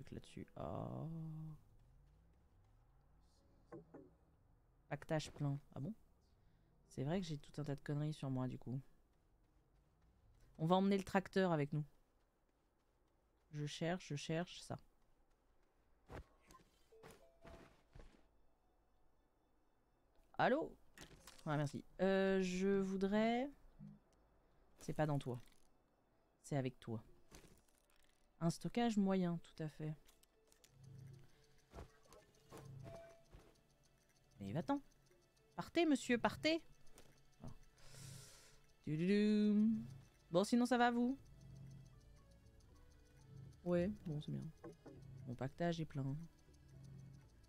trucs là-dessus. Oh. Pactage plein. Ah bon? C'est vrai que j'ai tout un tas de conneries sur moi du coup. On va emmener le tracteur avec nous. Je cherche ça. Allô? Ouais, merci. Je voudrais... C'est pas dans toi. C'est avec toi. Un stockage moyen, tout à fait. Mais va-t'en. Partez, monsieur, partez. Oh. Bon, sinon ça va, vous? Ouais, bon, c'est bien. Mon pactage est plein.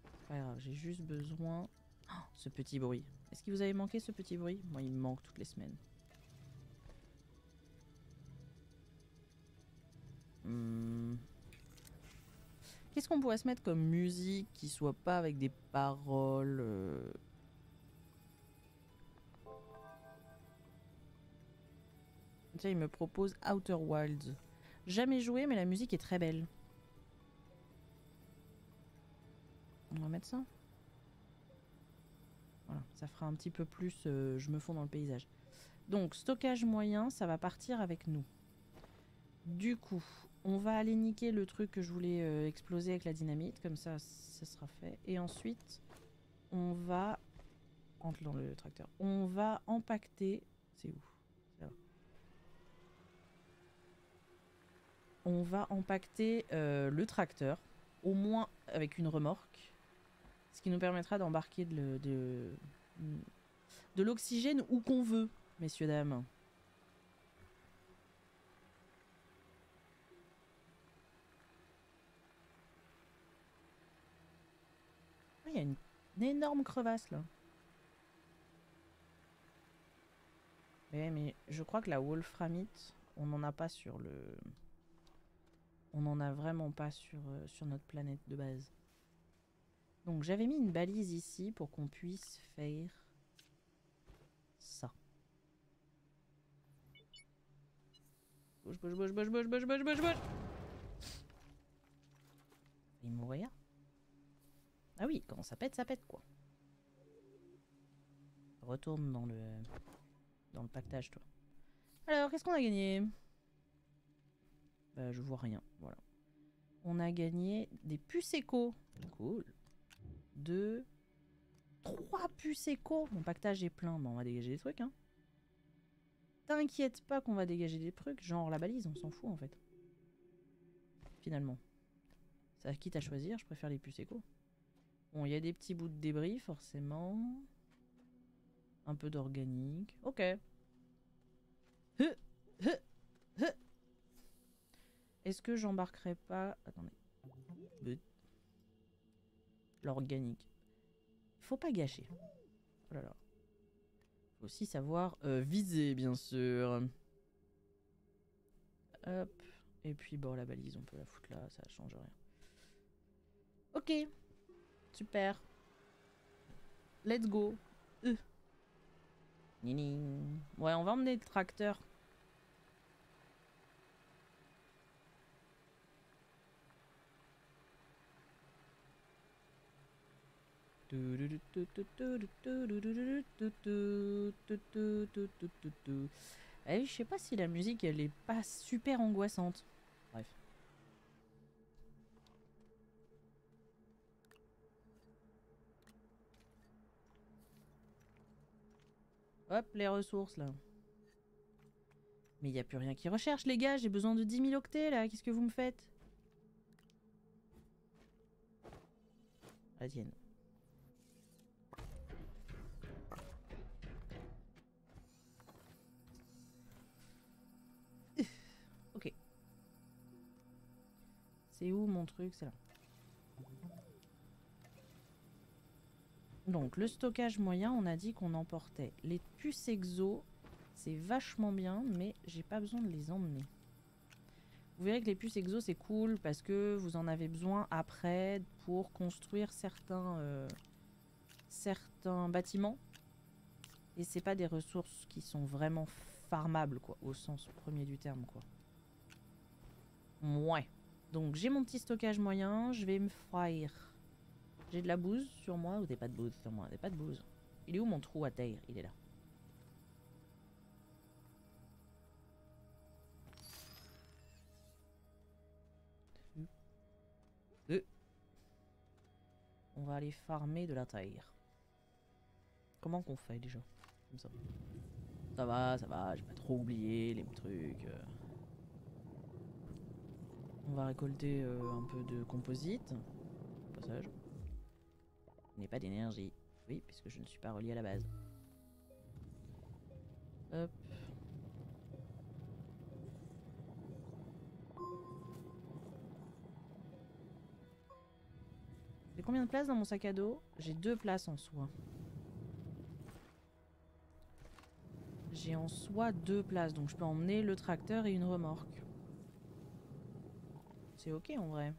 C'est pas grave, j'ai juste besoin... Oh, ce petit bruit. Est-ce qu'il vous avait manqué ce petit bruit? Moi, il me manque toutes les semaines. Qu'est-ce qu'on pourrait se mettre comme musique qui soit pas avec des paroles Tiens, il me propose Outer Wilds. Jamais joué, mais la musique est très belle. On va mettre ça. Voilà, ça fera un petit peu plus je me fonds dans le paysage. Donc, stockage moyen, ça va partir avec nous. Du coup, on va aller niquer le truc que je voulais exploser avec la dynamite. Comme ça, ça sera fait. Et ensuite, on va... Entre dans le tracteur. On va empaqueter... C'est où? Là. On va empaqueter le tracteur. Au moins avec une remorque. Ce qui nous permettra d'embarquer de l'oxygène où qu'on veut, messieurs, dames. Il y a une énorme crevasse là. Mais je crois que la wolframite, on n'en a pas sur le... On n'en a vraiment pas sur notre planète de base. Donc j'avais mis une balise ici pour qu'on puisse faire ça. Bouge, bouge, bouge, bouge, bouge, bouge, bouge, bouge, bouge. Il mourir. Ah oui, quand ça pète quoi. Retourne dans le pactage, toi. Alors, qu'est-ce qu'on a gagné? Bah, je vois rien, voilà. On a gagné des puces éco. Cool. 2, 3 puces éco. Mon pactage est plein, mais on va dégager des trucs, hein. T'inquiète pas qu'on va dégager des trucs, genre la balise, on s'en fout en fait. Finalement. Ça quitte à choisir, je préfère les puces éco. Bon, il y a des petits bouts de débris, forcément. Un peu d'organique. Ok. Est-ce que j'embarquerai pas... Attendez. L'organique. Faut pas gâcher. Oh là là. Faut aussi savoir viser, bien sûr. Hop. Et puis, bon, la balise, on peut la foutre là, ça change rien. Ok. Super. Let's go. Nini. Ouais, on va emmener le tracteur. Eh, je sais pas si la musique elle est pas super angoissante. Bref. Hop, les ressources là. Mais il n'y a plus rien qui recherche les gars, j'ai besoin de 10 000 octets là, qu'est-ce que vous me faites? La tienne. Ok. C'est où mon truc? C'est là. Donc le stockage moyen, on a dit qu'on emportait les puces exo. C'est vachement bien, mais j'ai pas besoin de les emmener. Vous verrez que les puces exo c'est cool parce que vous en avez besoin après pour construire certains bâtiments. Et c'est pas des ressources qui sont vraiment farmables quoi, au sens premier du terme quoi. Ouais. Donc j'ai mon petit stockage moyen, je vais me faire. J'ai de la bouse sur moi ou t'es pas de bouse sur moi? T'es pas de bouse. Il est où mon trou à terre? Il est là. On va aller farmer de la terre. Comment qu'on fait déjà? Comme ça. Ça va, j'ai pas trop oublié les trucs. On va récolter un peu de composite. Au passage. Je n'ai pas d'énergie. Oui, puisque je ne suis pas relié à la base. Hop. J'ai combien de places dans mon sac à dos? J'ai 2 places en soi. J'ai en soi 2 places, donc je peux emmener le tracteur et une remorque. C'est ok en vrai.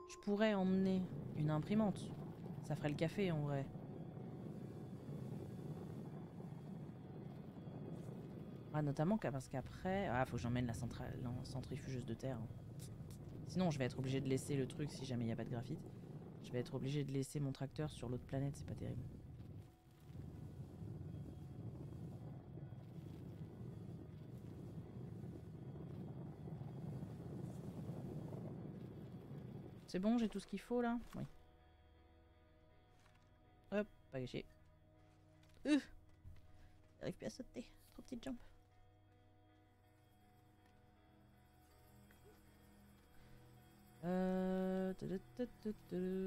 Je pourrais emmener une imprimante. Ça ferait le café en vrai. Ah, notamment parce qu'après... Ah, faut que j'emmène la centrifugeuse de terre. Sinon, je vais être obligé de laisser le truc si jamais il n'y a pas de graphite. Je vais être obligé de laisser mon tracteur sur l'autre planète, c'est pas terrible. C'est bon, j'ai tout ce qu'il faut là? Oui. Hop, pas gâché. J'arrive plus à sauter. Trop petite jambe.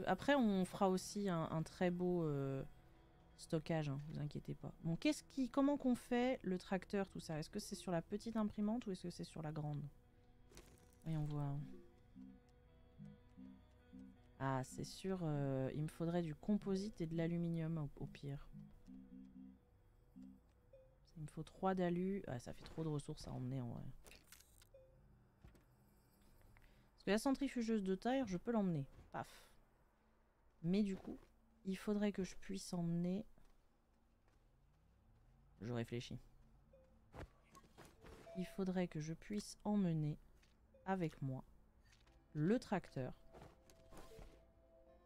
Après, on fera aussi un très beau stockage, hein, vous inquiétez pas. Bon, comment qu'on fait le tracteur, tout ça? Est-ce que c'est sur la petite imprimante ou est-ce que c'est sur la grande? Voyons voir. Ah, c'est sûr, il me faudrait du composite et de l'aluminium au pire. Il me faut 3 d'alu. Ah, ça fait trop de ressources à emmener en vrai. Parce que la centrifugeuse de terre, je peux l'emmener. Paf. Mais du coup, il faudrait que je puisse emmener... Je réfléchis. Il faudrait que je puisse emmener avec moi le tracteur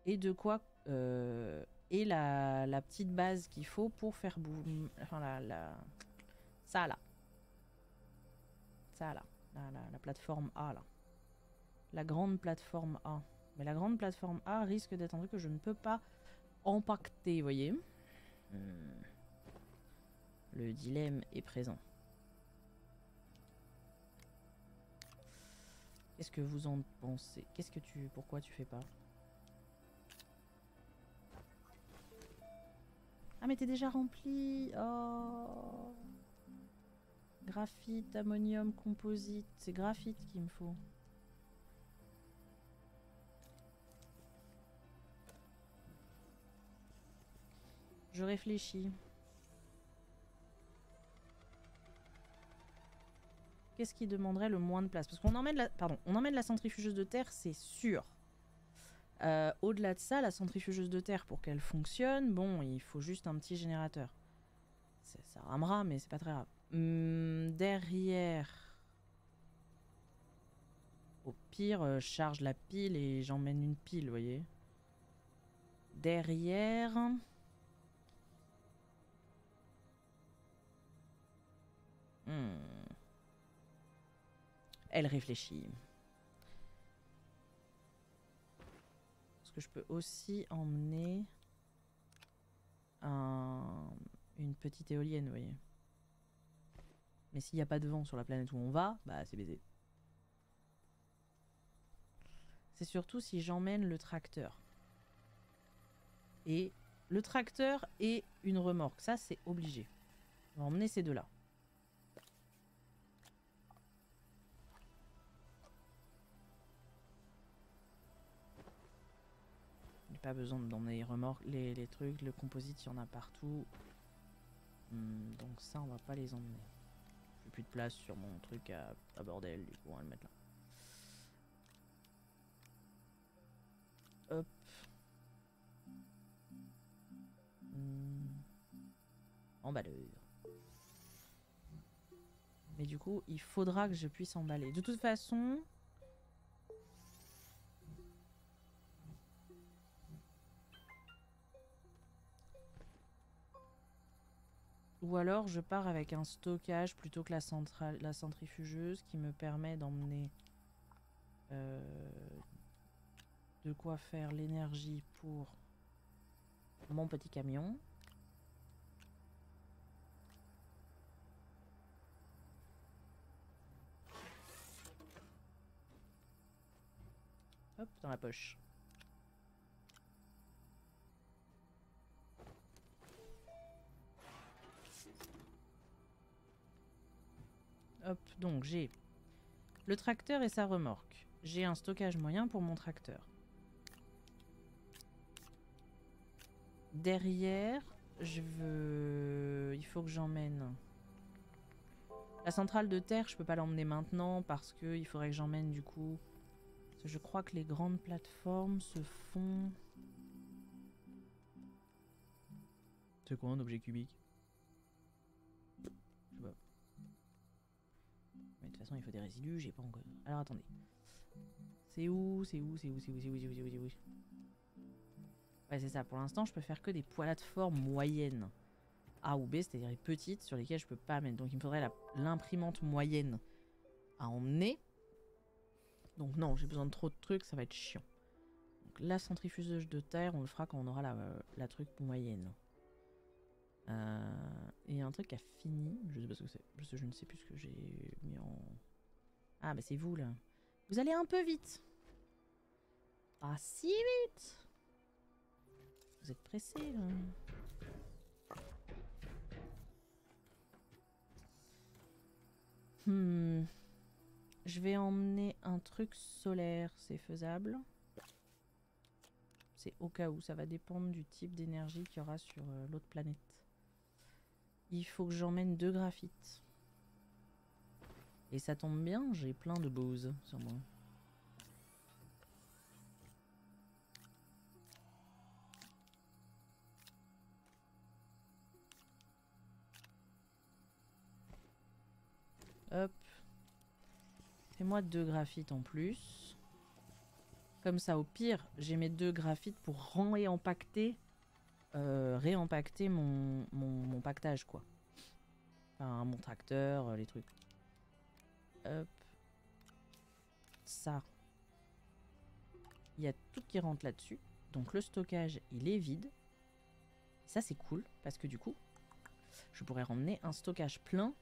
et de quoi... et la petite base qu'il faut pour faire bouger... Enfin, ça là. Ça là. La plateforme A là. La grande plateforme A. Mais la grande plateforme A risque d'être un truc que je ne peux pas empaqueter, vous voyez. Le dilemme est présent. Qu'est-ce que vous en pensez? Pourquoi tu fais pas? Ah mais t'es déjà rempli. Oh. Graphite, ammonium, composite. C'est graphite qu'il me faut. Je réfléchis. Qu'est-ce qui demanderait le moins de place? Parce qu'on emmène la centrifugeuse de terre, c'est sûr. Au-delà de ça, la centrifugeuse de terre, pour qu'elle fonctionne, bon, il faut juste un petit générateur. Ça ramera, mais c'est pas très grave. Derrière... Au pire, je charge la pile et j'emmène une pile, vous voyez. Derrière... Elle réfléchit. Parce que je peux aussi emmener une petite éolienne, vous voyez. Mais s'il n'y a pas de vent sur la planète où on va, bah c'est baisé. C'est surtout si j'emmène le tracteur. Et le tracteur et une remorque, ça c'est obligé. On va emmener ces deux-là. Pas besoin d'emmener les remorques, les trucs, le composite, il y en a partout. Donc ça, on va pas les emmener. J'ai plus de place sur mon truc à bordel, du coup, on va le mettre là. Hop. Emballeur. Mais du coup, il faudra que je puisse emballer. De toute façon, Ou alors je pars avec un stockage plutôt que la centrifugeuse qui me permet d'emmener de quoi faire l'énergie pour mon petit camion. Hop, dans la poche. Hop, donc j'ai le tracteur et sa remorque. J'ai un stockage moyen pour mon tracteur. Derrière, il faut que j'emmène... La centrale de terre, je peux pas l'emmener maintenant parce que il faudrait que j'emmène du coup... Parce que je crois que les grandes plateformes se font... C'est quoi un objet cubique? Je sais pas. Mais de toute façon, il faut des résidus, j'ai pas encore... Alors attendez. C'est où? Ouais, c'est ça. Pour l'instant, je peux faire que des plateformes moyennes. A ou B, c'est-à-dire les petites sur lesquelles je peux pas mettre. Donc il me faudrait l'imprimante moyenne à emmener. Donc non, j'ai besoin de trop de trucs, ça va être chiant. Donc la centrifugeuse de terre, on le fera quand on aura la truc moyenne. Et il y a un truc à fini, je sais pas ce que c'est, parce que je ne sais plus ce que j'ai mis en... Ah bah c'est vous là. Vous allez un peu vite. Pas si vite. Vous êtes pressé là. Je vais emmener un truc solaire, c'est faisable. C'est au cas où, ça va dépendre du type d'énergie qu'il y aura sur l'autre planète. Il faut que j'emmène 2 graphites. Et ça tombe bien, j'ai plein de Bose sur moi. Hop. Fais-moi 2 graphites en plus. Comme ça, au pire, j'ai mes 2 graphites pour réempacter mon pactage, quoi. Enfin, mon tracteur, les trucs. Hop. Ça. Il y a tout qui rentre là-dessus. Donc le stockage, il est vide. Ça, c'est cool, parce que du coup, je pourrais ramener un stockage plein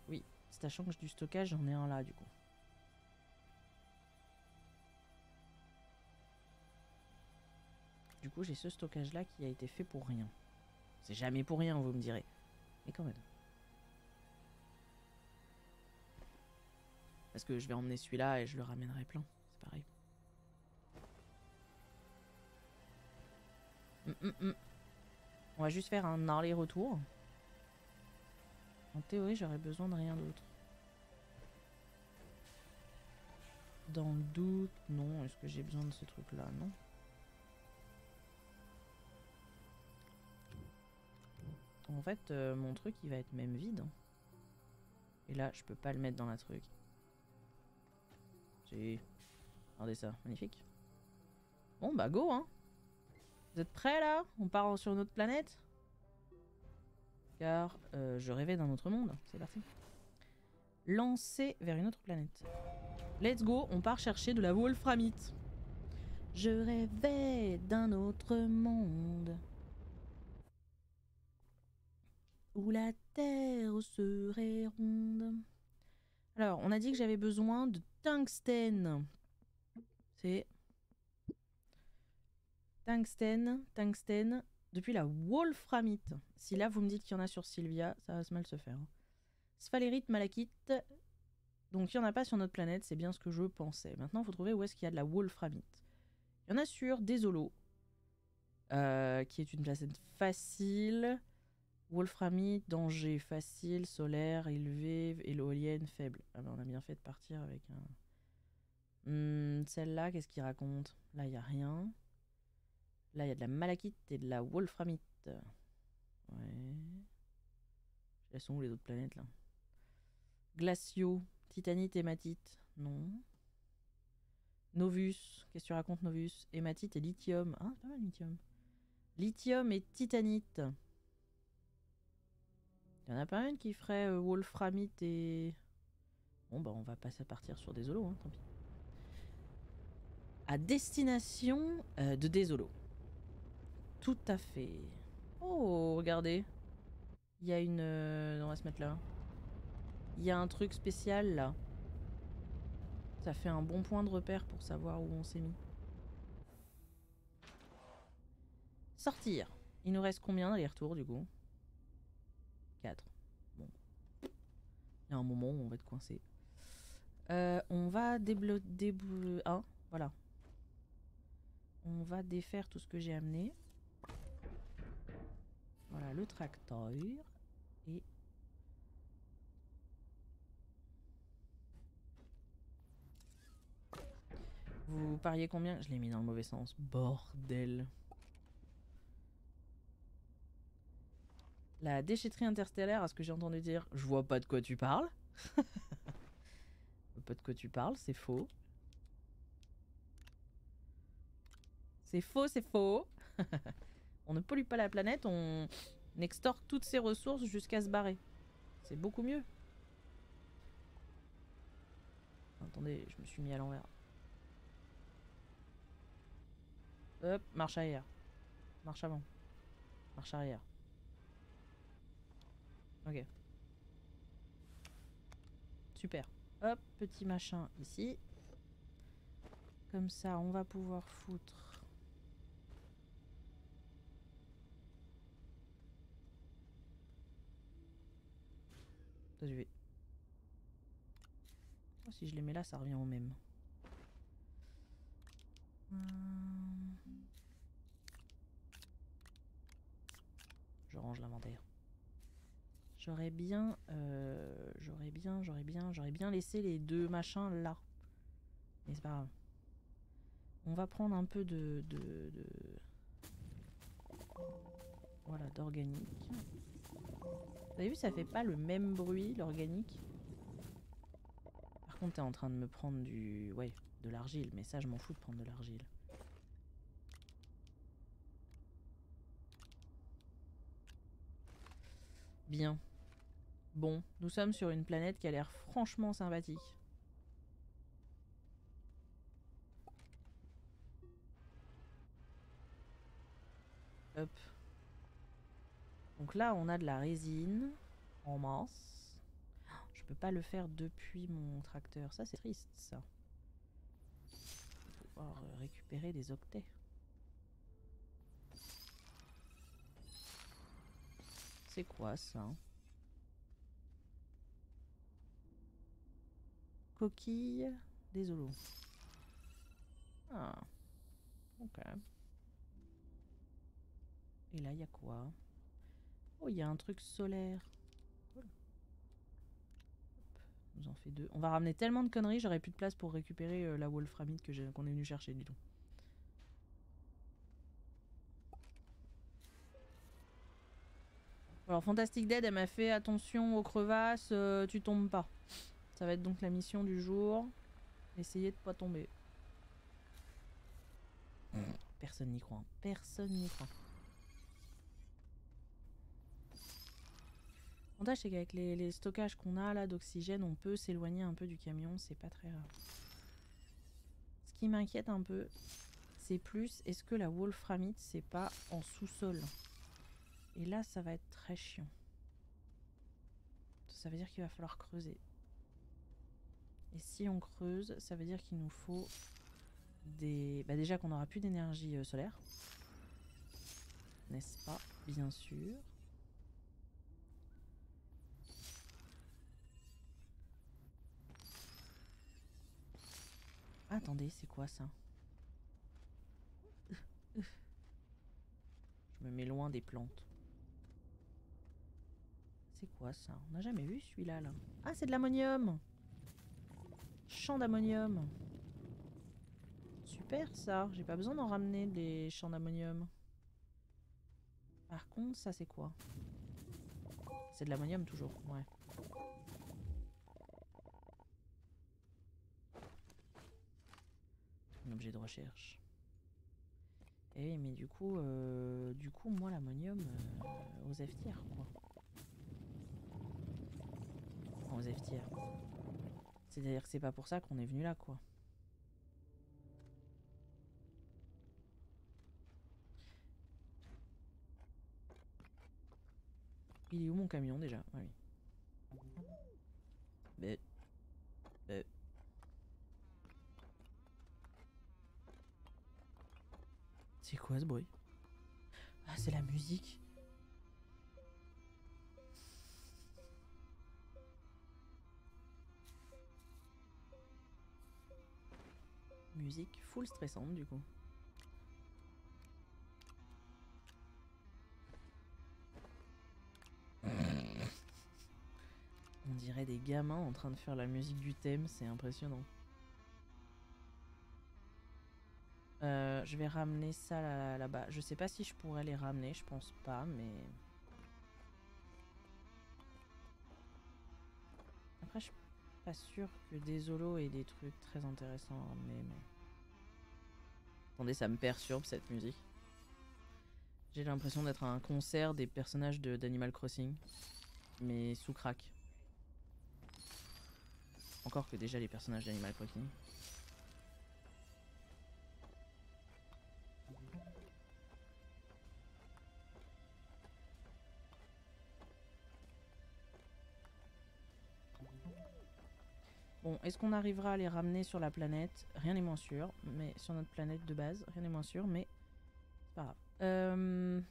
oui, sachant que du stockage, j'en ai un là, du coup. Du coup, j'ai ce stockage-là qui a été fait pour rien. C'est jamais pour rien, vous me direz. Mais quand même. Parce que je vais emmener celui-là et je le ramènerai plein. C'est pareil. On va juste faire un aller-retour. En théorie, j'aurais besoin de rien d'autre. Dans le doute, non. Est-ce que j'ai besoin de ce truc-là? Non. En fait, mon truc, il va être même vide. Et là, je peux pas le mettre dans la truc. Si. Regardez ça, magnifique. Bon, bah go, hein. Vous êtes prêts, là? On part sur une autre planète? Car je rêvais d'un autre monde. C'est parti. Lancer vers une autre planète. Let's go, on part chercher de la wolframite. Je rêvais d'un autre monde où la terre serait ronde. Alors, on a dit que j'avais besoin de tungstène. C'est tungstène, depuis la wolframite. Si là, vous me dites qu'il y en a sur Sylvia, ça va se mal se faire. Sphalérite, malachite. Donc, il n'y en a pas sur notre planète, c'est bien ce que je pensais. Maintenant, il faut trouver où est-ce qu'il y a de la wolframite. Il y en a sur Désolo, qui est une planète facile. Wolframite, danger facile, solaire, élevé, éolienne, faible. Ah ben, on a bien fait de partir avec un... Celle-là, qu'est-ce qu'il raconte? Là, il n'y a rien. Là, il y a de la malachite et de la wolframite. Ouais. Elles sont où les autres planètes, là? Glaciaux, titanite, hématite. Non. Novus, qu'est-ce que tu racontes, Novus? Hématite et lithium. Ah, c'est pas mal, lithium. Lithium et titanite. Il y en a pas une qui ferait wolframite et... Bon bah on va passer à partir sur des holos, hein, tant pis. À destination de Désolo. Tout à fait. Oh, regardez. Il y a une... on va se mettre là. Il y a un truc spécial là. Ça fait un bon point de repère pour savoir où on s'est mis. Sortir. Il nous reste combien d'aller-retour du coup? 4. Bon. Il y a un moment où on va être coincé. On va hein, voilà. On va défaire tout ce que j'ai amené. Voilà, le tracteur. Et... Vous pariez combien? Je l'ai mis dans le mauvais sens. Bordel. La déchetterie interstellaire, à ce que j'ai entendu dire, je vois pas de quoi tu parles. Je vois pas de quoi tu parles, c'est faux. C'est faux, c'est faux. On ne pollue pas la planète, on extorque toutes ses ressources jusqu'à se barrer. C'est beaucoup mieux. Attendez, je me suis mis à l'envers. Hop, marche arrière. Marche avant. Marche arrière. Ok. Super. Hop, petit machin ici. Comme ça, on va pouvoir foutre... Ça, je vais... Oh, si je les mets là, ça revient au même. Je range l'inventaire. J'aurais bien laissé les deux machins là. Mais c'est pas grave. On va prendre un peu voilà, d'organique. Vous avez vu, ça fait pas le même bruit, l'organique. Par contre, t'es en train de me prendre du... Ouais, de l'argile. Mais ça, je m'en fous de prendre de l'argile. Bien. Bon, nous sommes sur une planète qui a l'air franchement sympathique. Hop. Donc là, on a de la résine en masse. Je peux pas le faire depuis mon tracteur. Ça, c'est triste, ça. Pouvoir récupérer des octets. C'est quoi ça? Coquille des holos. Ah, ok. Et là, il y a quoi? Oh, il y a un truc solaire. Cool. On nous en fait 2. On va ramener tellement de conneries, j'aurais plus de place pour récupérer la wolframite qu'on est venu chercher, dis donc. Alors, Fantastic Dead, elle m'a fait attention aux crevasses, tu tombes pas. Ça va être donc la mission du jour. Essayez de pas tomber. Personne n'y croit. Personne n'y croit. L'avantage, c'est qu'avec les stockages qu'on a là d'oxygène, on peut s'éloigner un peu du camion. C'est pas très grave. Ce qui m'inquiète un peu, c'est plus est-ce que la wolframite, c'est pas en sous-sol? Et là, ça va être très chiant. Ça veut dire qu'il va falloir creuser. Et si on creuse, ça veut dire qu'il nous faut des... Bah déjà qu'on n'aura plus d'énergie solaire. N'est-ce pas? Bien sûr. Ah, attendez, c'est quoi ça? Je me mets loin des plantes. C'est quoi ça? On n'a jamais vu celui-là, là. Ah, c'est de l'ammonium! Champ d'ammonium. Super ça, j'ai pas besoin d'en ramener des champs d'ammonium. Par contre, ça c'est quoi? C'est de l'ammonium toujours, ouais. Un objet de recherche. Eh oui, mais du coup, moi, l'ammonium, aux F-tiers, quoi. Enfin, aux F-tiers. C'est-à-dire que c'est pas pour ça qu'on est venu là, quoi. Il est où mon camion, déjà? Ah oui. Mais... C'est quoi ce bruit? Ah, c'est la musique. Musique full stressante, du coup. On dirait des gamins en train de faire la musique du thème, c'est impressionnant. Je vais ramener ça là-bas. Je sais pas si je pourrais les ramener, je pense pas, mais... Après, je suis pas sûre que des holos aient des trucs très intéressants à ramener, mais... Attendez, ça me perturbe cette musique. J'ai l'impression d'être à un concert des personnages d'Animal Crossing, mais sous crack. Encore que déjà les personnages d'Animal Crossing. Bon, est-ce qu'on arrivera à les ramener sur la planète? Rien n'est moins sûr, mais sur notre planète de base, rien n'est moins sûr, mais c'est pas grave.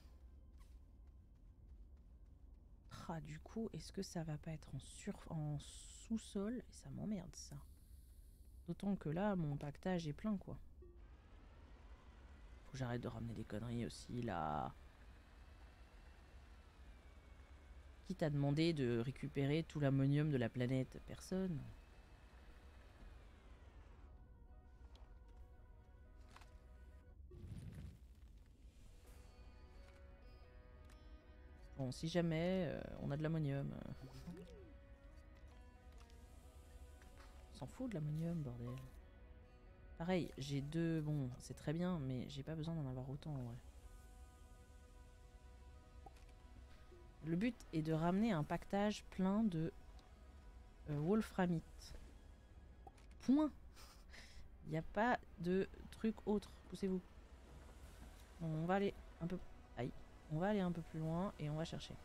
Ah, du coup, est-ce que ça va pas être en sous-sol? Et ça m'emmerde, ça. D'autant que là, mon pactage est plein, quoi. Faut que j'arrête de ramener des conneries aussi, là. Qui t'a demandé de récupérer tout l'ammonium de la planète? Personne. Bon, si jamais on a de l'ammonium. On s'en fout de l'ammonium, bordel. Pareil, j'ai deux... Bon, c'est très bien, mais j'ai pas besoin d'en avoir autant, en vrai. Le but est de ramener un pactage plein de wolframite. Point. Il n'y a pas de truc autre. Poussez-vous. On va aller un peu... Aïe. On va aller un peu plus loin et on va chercher.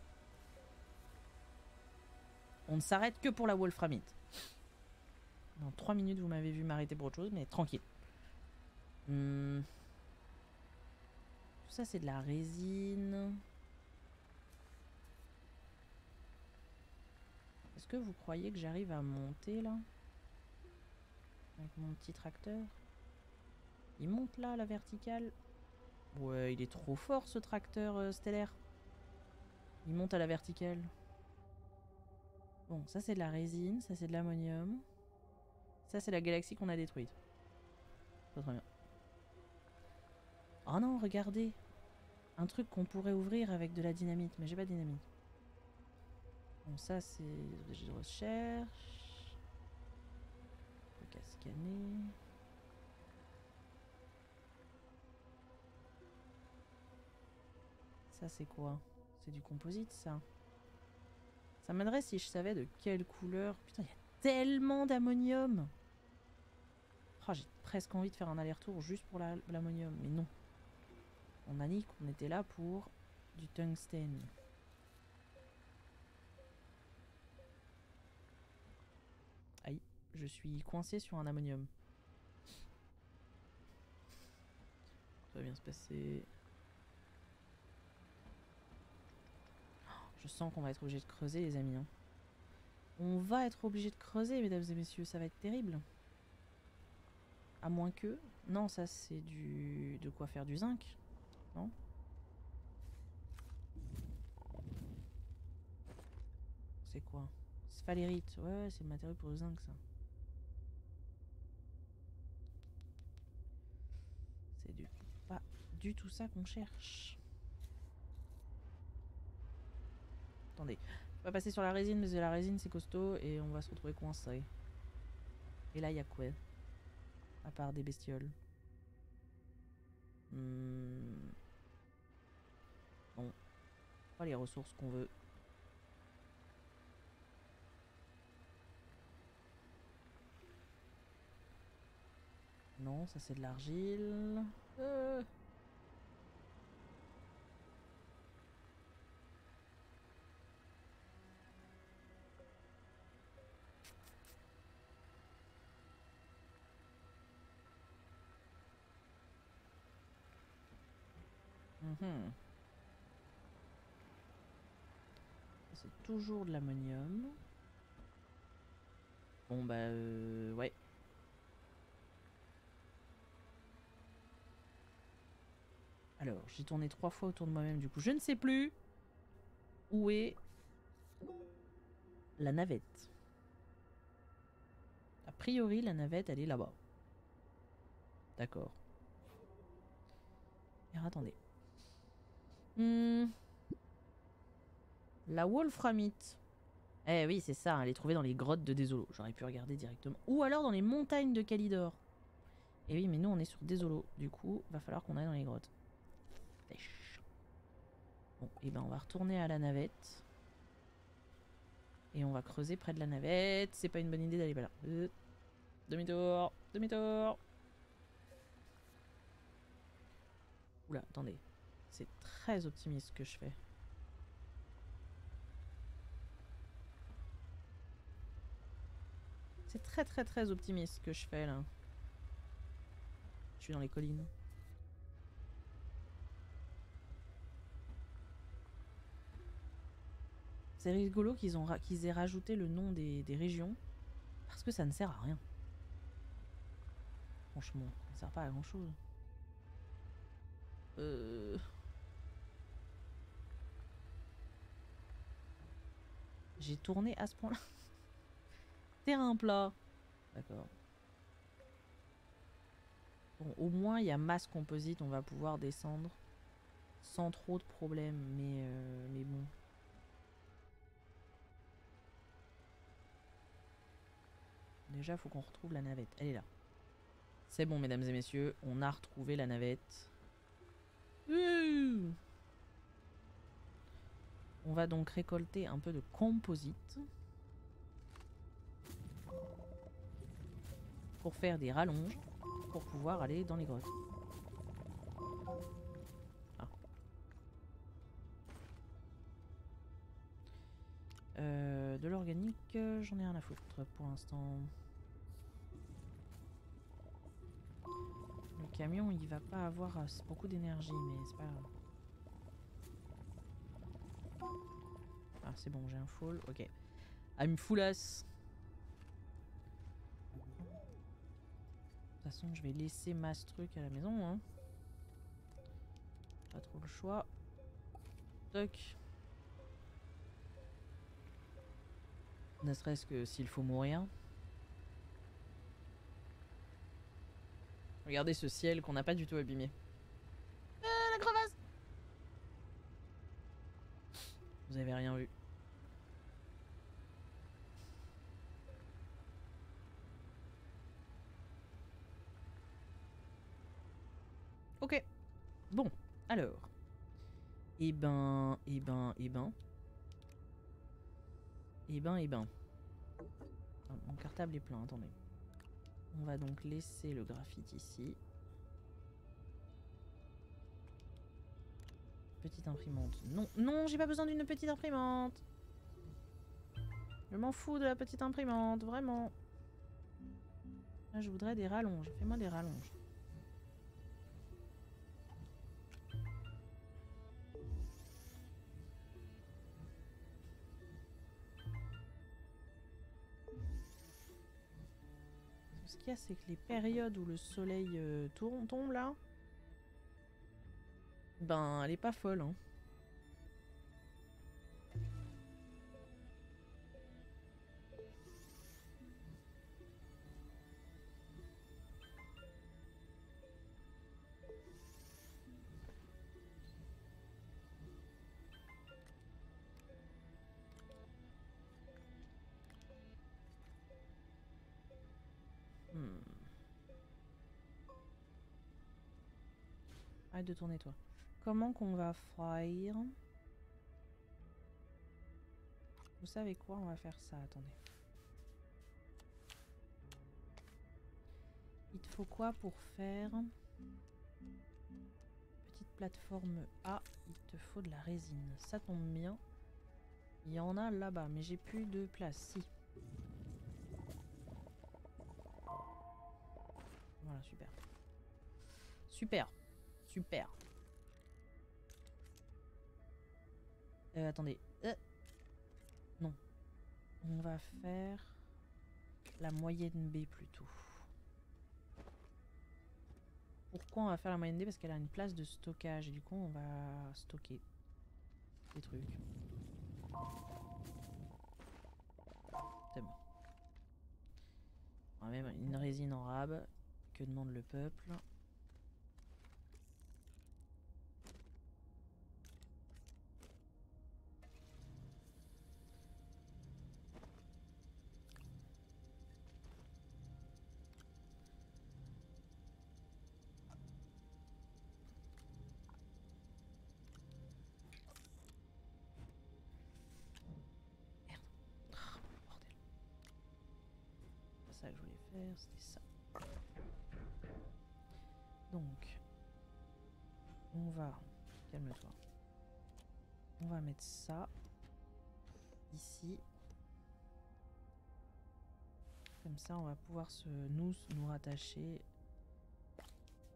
On ne s'arrête que pour la wolframite. Dans 3 minutes, vous m'avez vu m'arrêter pour autre chose, mais tranquille. Tout ça, c'est de la résine. Est-ce que vous croyez que j'arrive à monter, là? Avec mon petit tracteur? Il monte, là, à la verticale? Ouais, il est trop fort, ce tracteur stellaire. Il monte à la verticale. Bon, ça, c'est de la résine. Ça, c'est de l'ammonium. Ça, c'est la galaxie qu'on a détruite. Pas très bien. Oh non, regardez. Un truc qu'on pourrait ouvrir avec de la dynamite. Mais j'ai pas de dynamite. Bon, ça, c'est des objets de recherche. Le cas scanner. Ça, c'est quoi? C'est du composite, ça. Ça m'aiderait si je savais de quelle couleur. Putain, il y a tellement d'ammonium. Oh, j'ai presque envie de faire un aller-retour juste pour l'ammonium. Mais non. On a dit qu'on était là pour du tungstène. Aïe, je suis coincé sur un ammonium. Ça va bien se passer. Je sens qu'on va être obligé de creuser, les amis. Hein. On va être obligé de creuser, mesdames et messieurs. Ça va être terrible. À moins que... Non, ça c'est du... De quoi faire du zinc? Non? C'est quoi? Sphalérite. Ouais, c'est le matériau pour le zinc, ça. C'est pas du tout ça qu'on cherche. Attendez. On va passer sur la résine, parce que la résine c'est costaud et on va se retrouver coincé. Et là, il y a quoi? À part des bestioles. Bon, pas les ressources qu'on veut. Non, ça c'est de l'argile. C'est toujours de l'ammonium. Bon bah ouais. Alors, j'ai tourné 3 fois autour de moi-même du coup. Je ne sais plus où est la navette. A priori, la navette, elle est là-bas. D'accord. Alors, attendez. La wolframite. Eh oui, c'est ça, elle est trouvée dans les grottes de Désolo. J'aurais pu regarder directement. Ou alors dans les montagnes de Calidor. Et oui, mais nous, on est sur Désolo. Du coup, va falloir qu'on aille dans les grottes. Dèche. Bon, et ben on va retourner à la navette. Et on va creuser près de la navette. C'est pas une bonne idée d'aller là. Demi-tour. Demi-tour. Oula, attendez. C'est très optimiste ce que je fais. C'est très très très optimiste ce que je fais là. Je suis dans les collines. C'est rigolo qu'ils aient rajouté le nom des régions. Parce que ça ne sert à rien. Franchement, ça ne sert pas à grand chose. J'ai tourné à ce point-là. Terrain plat. D'accord. Bon, au moins, il y a masse composite. On va pouvoir descendre sans trop de problèmes. Mais bon. Déjà, il faut qu'on retrouve la navette. Elle est là. C'est bon, mesdames et messieurs. On a retrouvé la navette. On va donc récolter un peu de composite. Pour faire des rallonges. Pour pouvoir aller dans les grottes. Ah. De l'organique, j'en ai rien à foutre pour l'instant. Le camion, il va pas avoir beaucoup d'énergie, mais c'est pas grave. Ah, c'est bon, j'ai un full. Ok. I'm full ass. De toute façon, je vais laisser masse truc à la maison. Hein. Pas trop le choix. Toc. Ne serait-ce que s'il faut mourir. Regardez ce ciel qu'on n'a pas du tout abîmé. La crevasse! Vous avez rien vu. Ok. Bon, alors. Eh ben. Ah, mon cartable est plein, attendez. On va donc laisser le graphite ici. Petite imprimante. Non, non, j'ai pas besoin d'une petite imprimante. Je m'en fous de la petite imprimante, vraiment. Là, je voudrais des rallonges. Fais-moi des rallonges. Ce qu'il y a, c'est que les périodes où le soleil tombe là, ben, elle est pas folle, hein. Arrête de tourner toi. Comment qu'on va faire? Vous savez quoi? On va faire ça, attendez. Il te faut quoi pour faire? Petite plateforme A, il te faut de la résine. Ça tombe bien. Il y en a là-bas, mais j'ai plus de place. Si. Voilà, super. Super. Super. Attendez. Non. On va faire la moyenne B plutôt. Pourquoi on va faire la moyenne D? Parce qu'elle a une place de stockage et du coup on va stocker des trucs. C'est bon. On a même une résine en rab. Que demande le peuple? Merde. Oh, bordel. C'est ça que je voulais faire, c'était ça. Donc, on va... Calme-toi. On va mettre ça ici. Comme ça, on va pouvoir nous rattacher.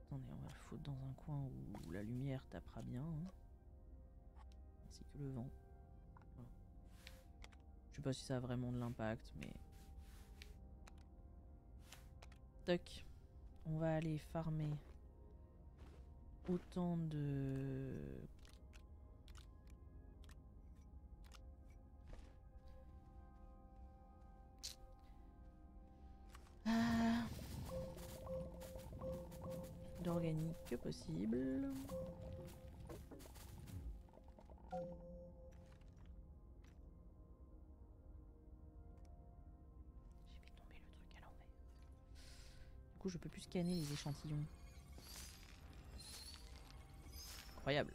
Attendez, on va le foutre dans un coin où la lumière tapera bien. Hein. Ainsi que le vent. Voilà. Je sais pas si ça a vraiment de l'impact, mais... Toc. On va aller farmer autant de... d'organique que possible. J'ai fait tomber le truc à l'envers. Du coup, je peux plus scanner les échantillons. Incroyable.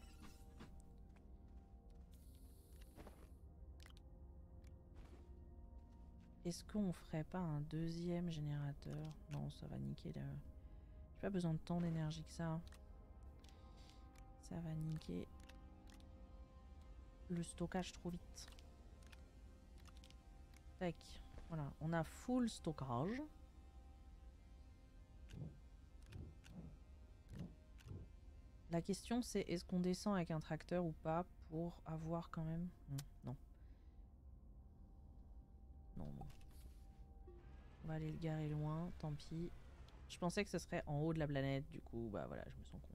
Est-ce qu'on ferait pas un deuxième générateur? Non, ça va niquer le... J'ai pas besoin de tant d'énergie que ça. Ça va niquer le stockage trop vite. Tac. Voilà, on a full stockage. La question c'est est-ce qu'on descend avec un tracteur ou pas pour avoir quand même... non. Non. On va aller le garer loin, tant pis. Je pensais que ce serait en haut de la planète, du coup, bah voilà, je me sens con.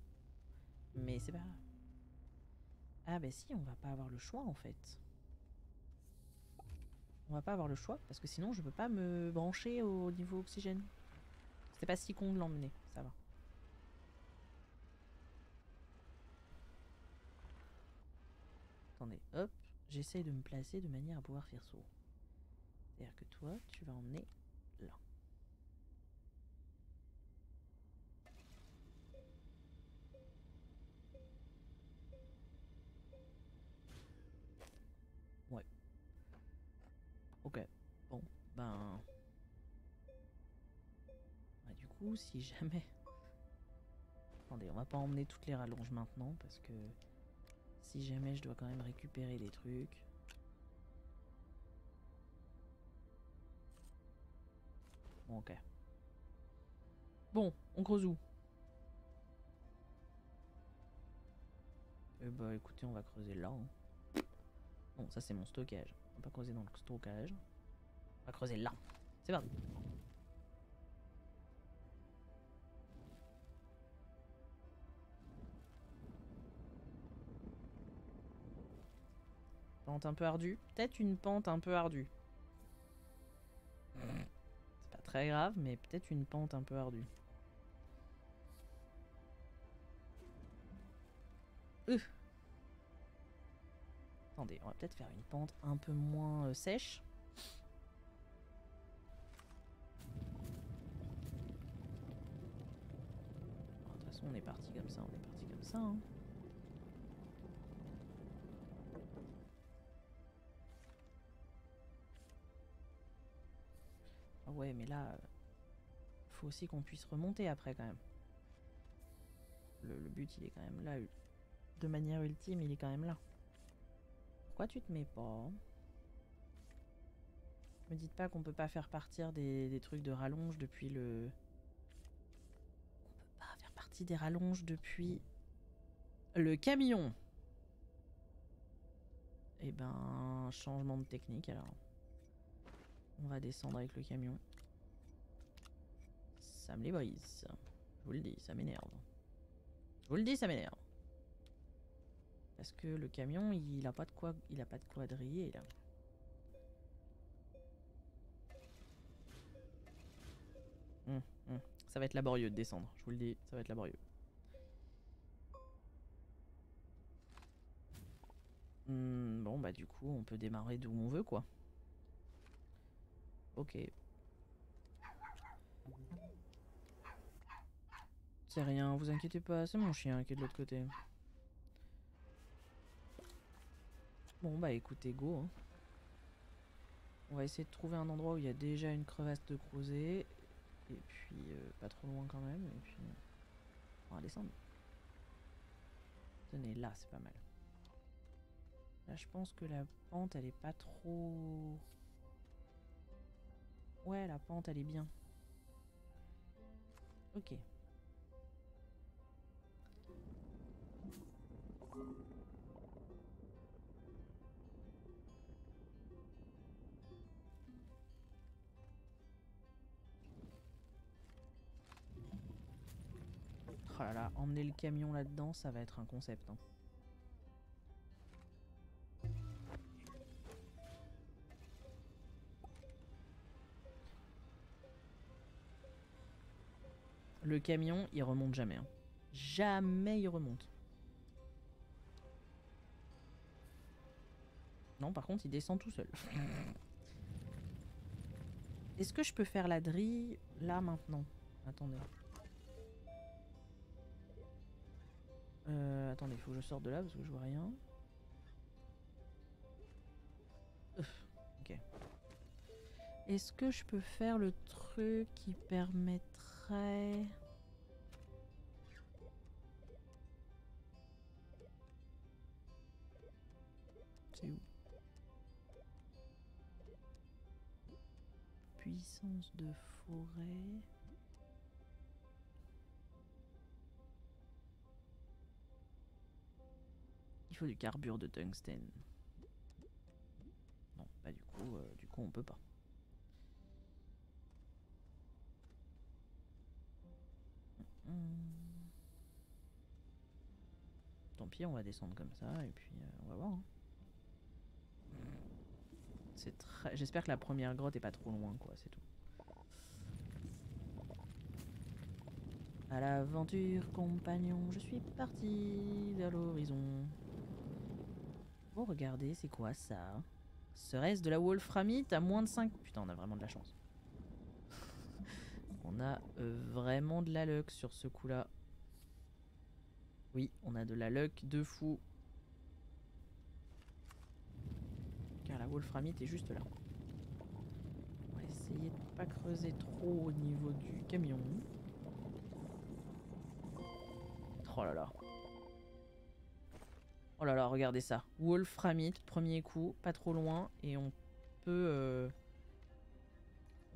Mais c'est pas grave. Ah bah si, on va pas avoir le choix en fait. On va pas avoir le choix, parce que sinon je peux pas me brancher au niveau oxygène. C'était pas si con de l'emmener, ça va. Attendez, hop, j'essaye de me placer de manière à pouvoir faire saut. C'est-à-dire que toi, tu vas emmener là. Ouais. Ok. Bon, ben... Bah, du coup, si jamais... Attendez, on va pas emmener toutes les rallonges maintenant, parce que... Si jamais je dois quand même récupérer des trucs... Bon, ok. Bon, on creuse où? Bah écoutez, on va creuser là. Hein. Bon, ça c'est mon stockage. On va pas creuser dans le stockage. On va creuser là. C'est parti. Pente un peu ardue. Peut-être une pente un peu ardue. C'est pas très grave, mais peut-être une pente un peu ardue. Attendez, on va peut-être faire une pente un peu moins sèche. De toute façon, façon, on est parti comme ça, on est parti comme ça. Hein. Ah ouais, mais là, faut aussi qu'on puisse remonter après quand même. Le but, il est quand même là. De manière ultime, il est quand même là. Pourquoi tu te mets pas? Me dites pas qu'on peut pas faire partir des trucs de rallonge depuis le... On peut pas faire partie des rallonges depuis le camion. Eh ben, changement de technique alors. On va descendre avec le camion. Ça me les brise. Je vous le dis, ça m'énerve. Je vous le dis, ça m'énerve. Parce que le camion, il a pas de quoi driller là. Ça va être laborieux de descendre, je vous le dis, ça va être laborieux. Bon bah du coup on peut démarrer d'où on veut quoi. Ok. C'est rien, vous inquiétez pas, c'est mon chien qui est de l'autre côté. Bon bah écoutez, go. Hein. On va essayer de trouver un endroit où il y a déjà une crevasse de creuset. Et puis pas trop loin quand même. Et puis on va descendre. Tenez, là c'est pas mal. Là je pense que la pente elle est pas trop... Ouais, la pente elle est bien. Ok. Oh là là, emmener le camion là-dedans, ça va être un concept. Hein. Le camion, il remonte jamais. Hein. Jamais il remonte. Non, par contre, il descend tout seul. Est-ce que je peux faire la drille là maintenant? Attendez. Attendez, il faut que je sorte de là parce que je vois rien. Ok. Est-ce que je peux faire le truc qui permettrait... C'est où? Puissance de forêt... Il faut du carbure de tungstène. Non, bah du coup on peut pas. Tant pis, on va descendre comme ça et puis on va voir. Hein. C'est très... J'espère que la première grotte est pas trop loin, quoi, c'est tout. À l'aventure, compagnon, je suis parti vers l'horizon. Oh, regardez, c'est quoi ça? Serait-ce de la wolframite à moins de 5... Putain, on a vraiment de la chance. On a vraiment de la luck sur ce coup-là. Oui, on a de la luck de fou. Car la wolframite est juste là. On va essayer de pas creuser trop au niveau du camion. Oh là là. Oh là là, regardez ça. Wolframite, premier coup, pas trop loin. Et on peut...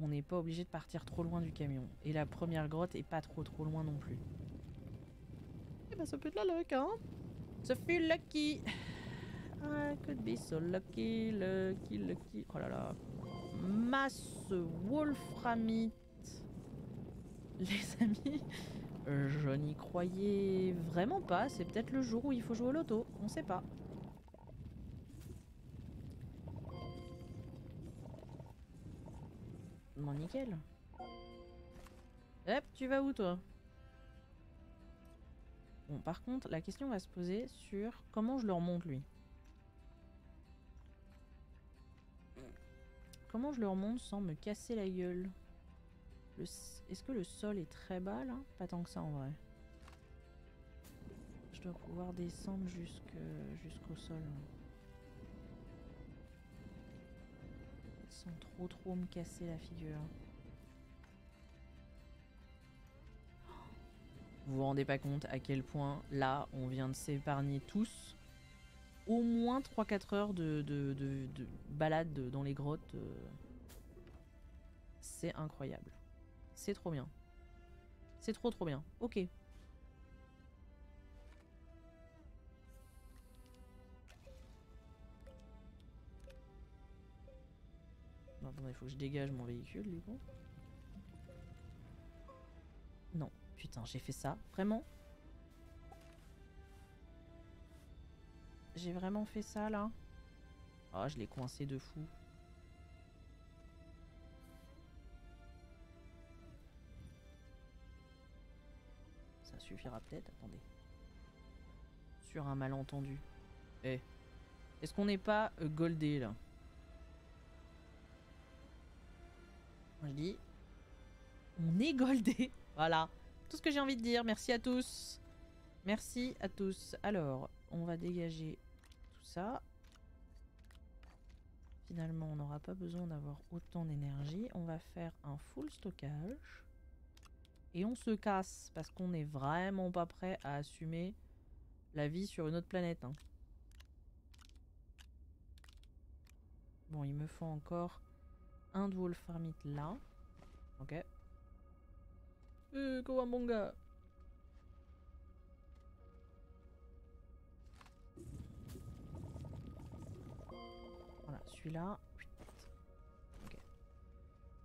On n'est pas obligé de partir trop loin du camion. Et la première grotte est pas trop loin non plus. Et bah ça peut être la luck, hein. Ça fait lucky. I could be so lucky, lucky, lucky. Oh là là. Masse wolframite. Les amis, je n'y croyais vraiment pas. C'est peut-être le jour où il faut jouer au loto. On sait pas. Bon, nickel. Hop, tu vas où toi? Bon, par contre, la question va se poser sur comment je le remonte lui. Comment je le remonte sans me casser la gueule? Est-ce que le sol est très bas là? Pas tant que ça en vrai. dois pouvoir descendre jusqu'au sol. Sans trop me casser la figure. Vous vous rendez pas compte à quel point là on vient de s'épargner tous au moins 3-4 heures de balade dans les grottes. C'est incroyable. C'est trop bien. C'est trop bien. Ok. Non, attendez, il faut que je dégage mon véhicule du coup. Non, putain, j'ai fait ça. Vraiment? J'ai vraiment fait ça là? Oh, je l'ai coincé de fou. Ça suffira peut-être, attendez. Sur un malentendu. Eh. Est-ce qu'on n'est pas goldé là? Moi je dis. On est goldé. Voilà. Tout ce que j'ai envie de dire. Merci à tous. Merci à tous. Alors, on va dégager tout ça. Finalement, on n'aura pas besoin d'avoir autant d'énergie. On va faire un full stockage. Et on se casse parce qu'on n'est vraiment pas prêt à assumer la vie sur une autre planète. Hein. Bon, il me faut encore un de Wolframite là. Ok. Kowabonga. Voilà, celui-là. Ok.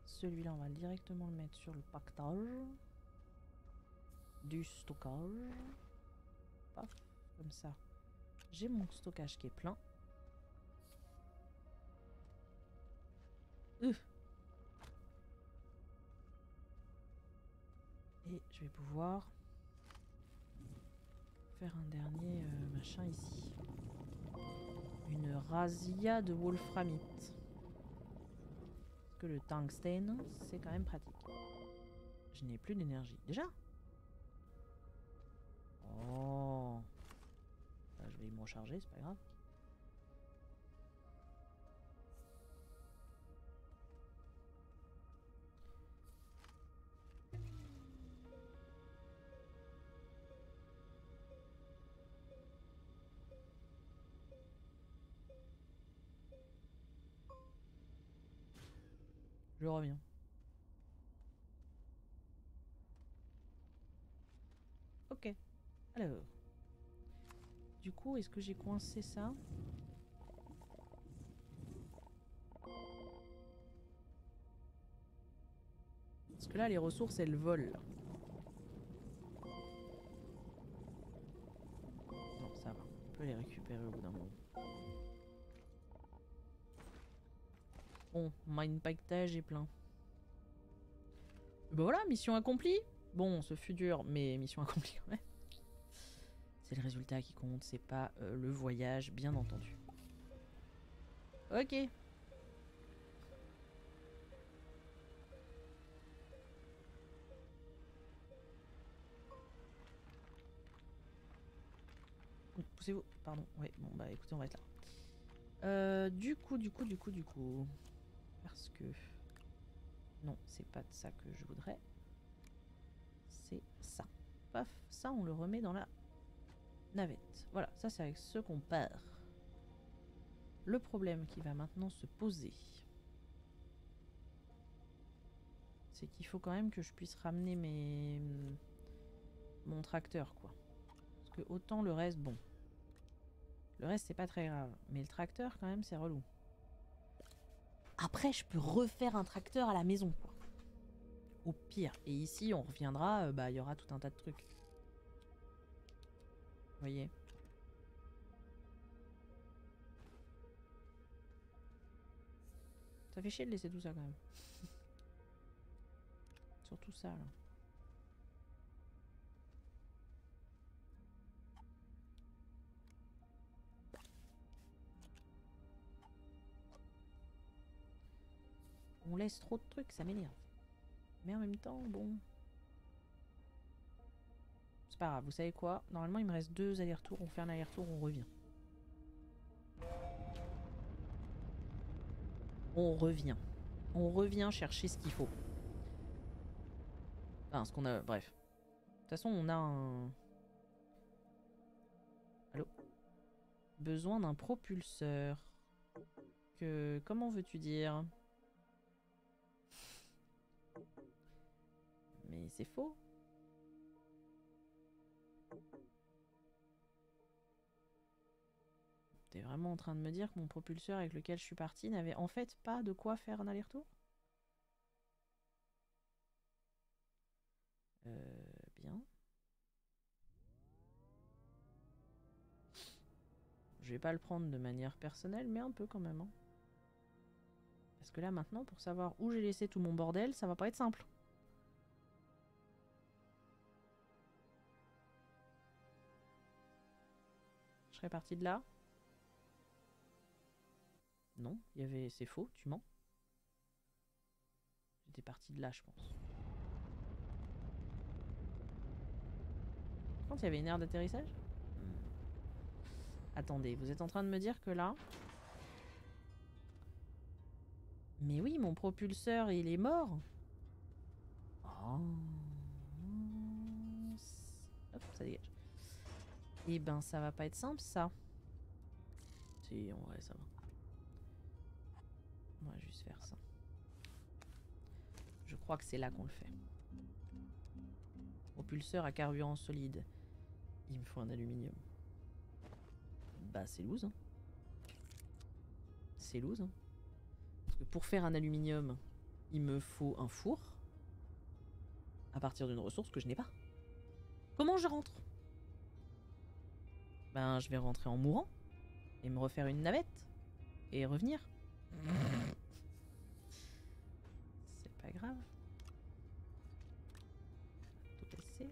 Celui-là, on va directement le mettre sur le pactage. Du stockage. Paf, comme ça. J'ai mon stockage qui est plein. Et je vais pouvoir faire un dernier machin ici. Une razzia de wolframite. Parce que le tungstène, c'est quand même pratique. Je n'ai plus d'énergie. Déjà? Oh. Là, je vais me recharger, c'est pas grave. Je reviens. Ok. Alors. Du coup, est-ce que j'ai coincé ça? Parce que là, les ressources, elles volent. Non, ça va. On peut les récupérer au bout d'un moment. Bon, mine pactage est plein. Ben voilà, mission accomplie. Bon, ce fut dur, mais mission accomplie quand même. C'est le résultat qui compte, c'est pas le voyage, bien entendu. Ok. Poussez-vous. Pardon. Ouais, bon bah écoutez, on va être là. Du coup. Parce que... Non, c'est pas de ça que je voudrais. C'est ça. Paf, ça on le remet dans la navette. Voilà, ça c'est avec ce qu'on part. Le problème qui va maintenant se poser, c'est qu'il faut quand même que je puisse ramener mon tracteur, quoi. Parce que autant le reste, bon. Le reste, c'est pas très grave. Mais le tracteur, quand même, c'est relou. Après, je peux refaire un tracteur à la maison, quoi. Au pire. Et ici, on reviendra, bah, il y aura tout un tas de trucs. Vous voyez? Ça fait chier de laisser tout ça, quand même. Surtout ça, là. On laisse trop de trucs, ça m'énerve. Mais en même temps, bon... pas grave. Vous savez quoi? Normalement, il me reste 2 allers-retours. On fait un aller-retour, on revient. On revient. On revient chercher ce qu'il faut. Enfin, ce qu'on a... Bref. De toute façon, on a un... Allô? Besoin d'un propulseur. Comment veux-tu dire? Mais c'est faux. T'es vraiment en train de me dire que mon propulseur avec lequel je suis partie n'avait en fait pas de quoi faire un aller-retour? Bien. Je vais pas le prendre de manière personnelle, mais un peu quand même. Hein. Parce que là maintenant, pour savoir où j'ai laissé tout mon bordel, ça va pas être simple. Je serais partie de là. Non, il y avait... C'est faux, tu mens. J'étais partie de là, je pense. Quand il y avait une aire d'atterrissage? Attendez, vous êtes en train de me dire que là... Mais oui, mon propulseur, il est mort. Oh. Hop, ça dégage. Eh ben, ça va pas être simple, ça. Si, en vrai, ça va. On va juste faire ça. Je crois que c'est là qu'on le fait. Propulseur à carburant solide. Il me faut un aluminium. Bah, c'est loose. Hein. C'est loose. Hein. Parce que pour faire un aluminium, il me faut un four. À partir d'une ressource que je n'ai pas. Comment je rentre? Ben, je vais rentrer en mourant. Et me refaire une navette. Et revenir. C'est pas grave. Tout casser.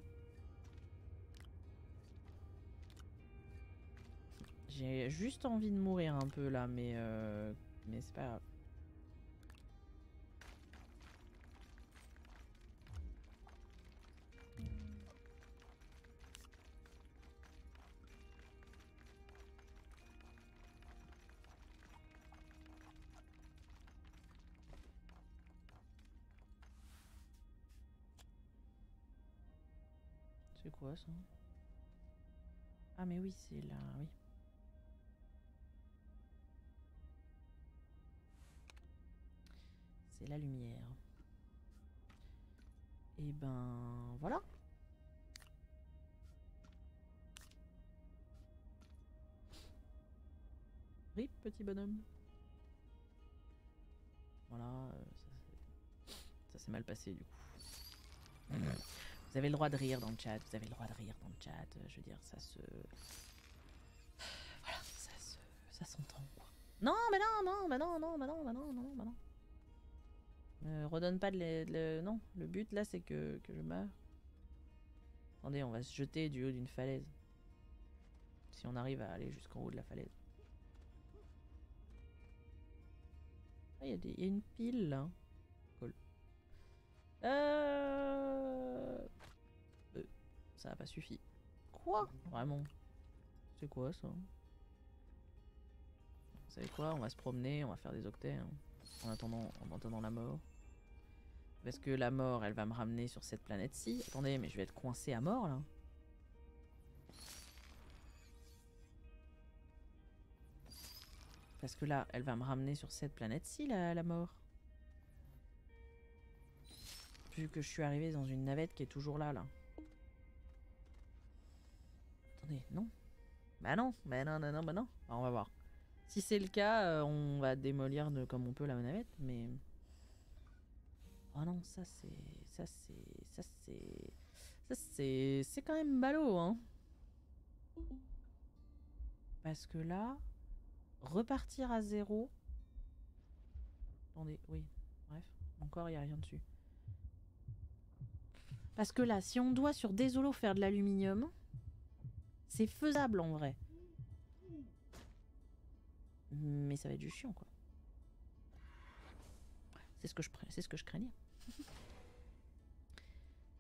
J'ai juste envie de mourir un peu là, mais c'est pas grave. C'est quoi ça? Ah mais oui, c'est là, oui. C'est la lumière. Et ben voilà. Rip, petit bonhomme. Voilà, ça s'est mal passé du coup. Vous avez le droit de rire dans le chat, vous avez le droit de rire dans le chat. Je veux dire, ça se... Voilà, ça s'entend quoi. Non, mais non, non, mais non, non, mais non, mais non, non, mais non. Redonne pas non, le but là c'est que je meure. Attendez, on va se jeter du haut d'une falaise. Si on arrive à aller jusqu'en haut de la falaise. Ah, il y a une pile là. Cool. Ça n'a pas suffi. Quoi? Vraiment? C'est quoi ça? Vous savez quoi? On va se promener, on va faire des octets. Hein, en attendant la mort. Parce que la mort, elle va me ramener sur cette planète-ci. Attendez, mais je vais être coincé à mort là. Parce que là, elle va me ramener sur cette planète-ci, la mort. Vu que je suis arrivé dans une navette qui est toujours là. Attendez, non. Bah non, bah non, non, non, bah non. Bah, on va voir. Si c'est le cas, on va démolir comme on peut la navette, mais... Oh non, ça c'est quand même ballot, hein. Parce que là, repartir à zéro... Attendez, oui, bref, encore il n'y a rien dessus. Parce que là, si on doit sur Désolo faire de l'aluminium, c'est faisable en vrai. Mais ça va être du chiant, quoi. C'est ce que je craignais.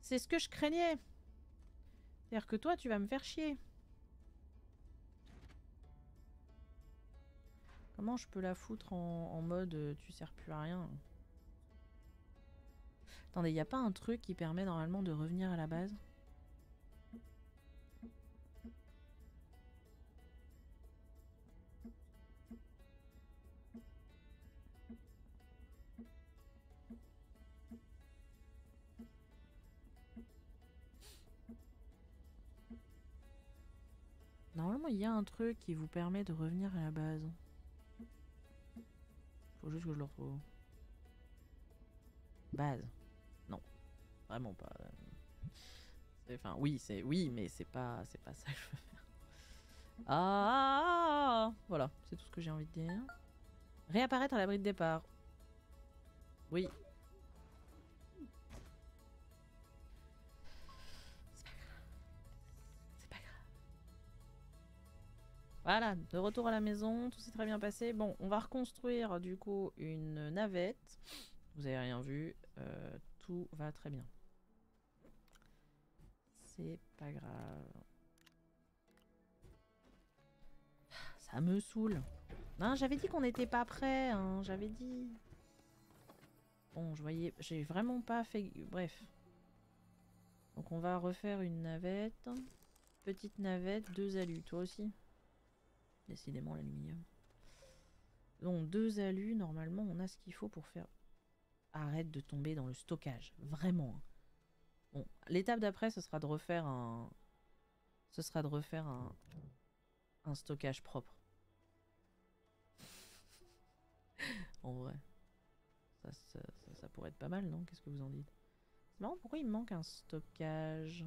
C'est ce que je craignais. C'est-à-dire que toi, tu vas me faire chier. Comment je peux la foutre en mode tu sers plus à rien? Attendez, y a pas un truc qui permet normalement de revenir à la base? Normalement, il y a un truc qui vous permet de revenir à la base. Faut juste que je le retrouve. Base. Non, vraiment pas. Enfin, oui, mais c'est pas ça que je veux faire. Voilà, c'est tout ce que j'ai envie de dire. Réapparaître à l'abri de départ. Oui. C'est pas grave. Voilà, de retour à la maison, tout s'est très bien passé. Bon, on va reconstruire du coup une navette. Vous avez rien vu, tout va très bien. C'est pas grave. Ça me saoule. Non, j'avais dit qu'on n'était pas prêt, hein, j'avais dit. Bon, je voyais, j'ai vraiment pas fait. Bref. Donc on va refaire une navette. Petite navette, 2 alus. Toi aussi? Décidément l'aluminium. Donc 2 alus, normalement on a ce qu'il faut pour faire... Arrête de tomber dans le stockage. Vraiment. Bon, l'étape d'après ce sera de refaire un... Ce sera de refaire un stockage propre. En vrai. Ça pourrait être pas mal, non? Qu'est-ce que vous en dites? C'est marrant, pourquoi il me manque un stockage?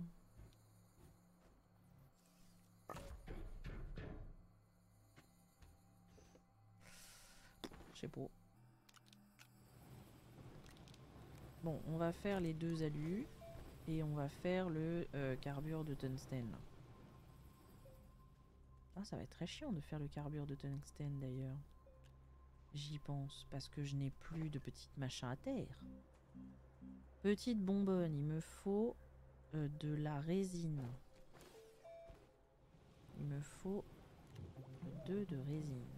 Je sais pas. Bon, on va faire les 2 alus. Et on va faire le carbure de tungstène. Ah, ça va être très chiant de faire le carbure de tungstène d'ailleurs. J'y pense, parce que je n'ai plus de petites machins à terre. Petite bonbonne, il me faut de la résine. Il me faut 2 de résine.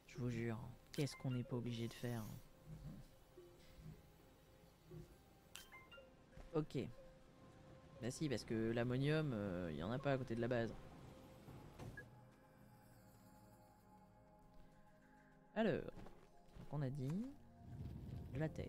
Je vous jure, qu'est-ce qu'on n'est pas obligé de faire? Ok. Bah si, parce que l'ammonium, il n'y en a pas à côté de la base. Alors, donc on a dit de la terre.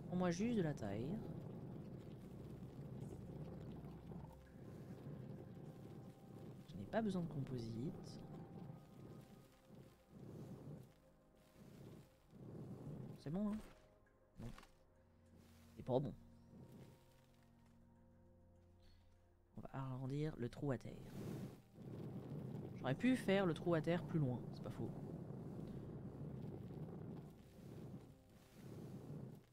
Prends-moi juste de la taille. Je n'ai pas besoin de composite. C'est bon, hein? Non. C'est pas bon. On va arrondir le trou à terre. J'aurais pu faire le trou à terre plus loin, c'est pas faux.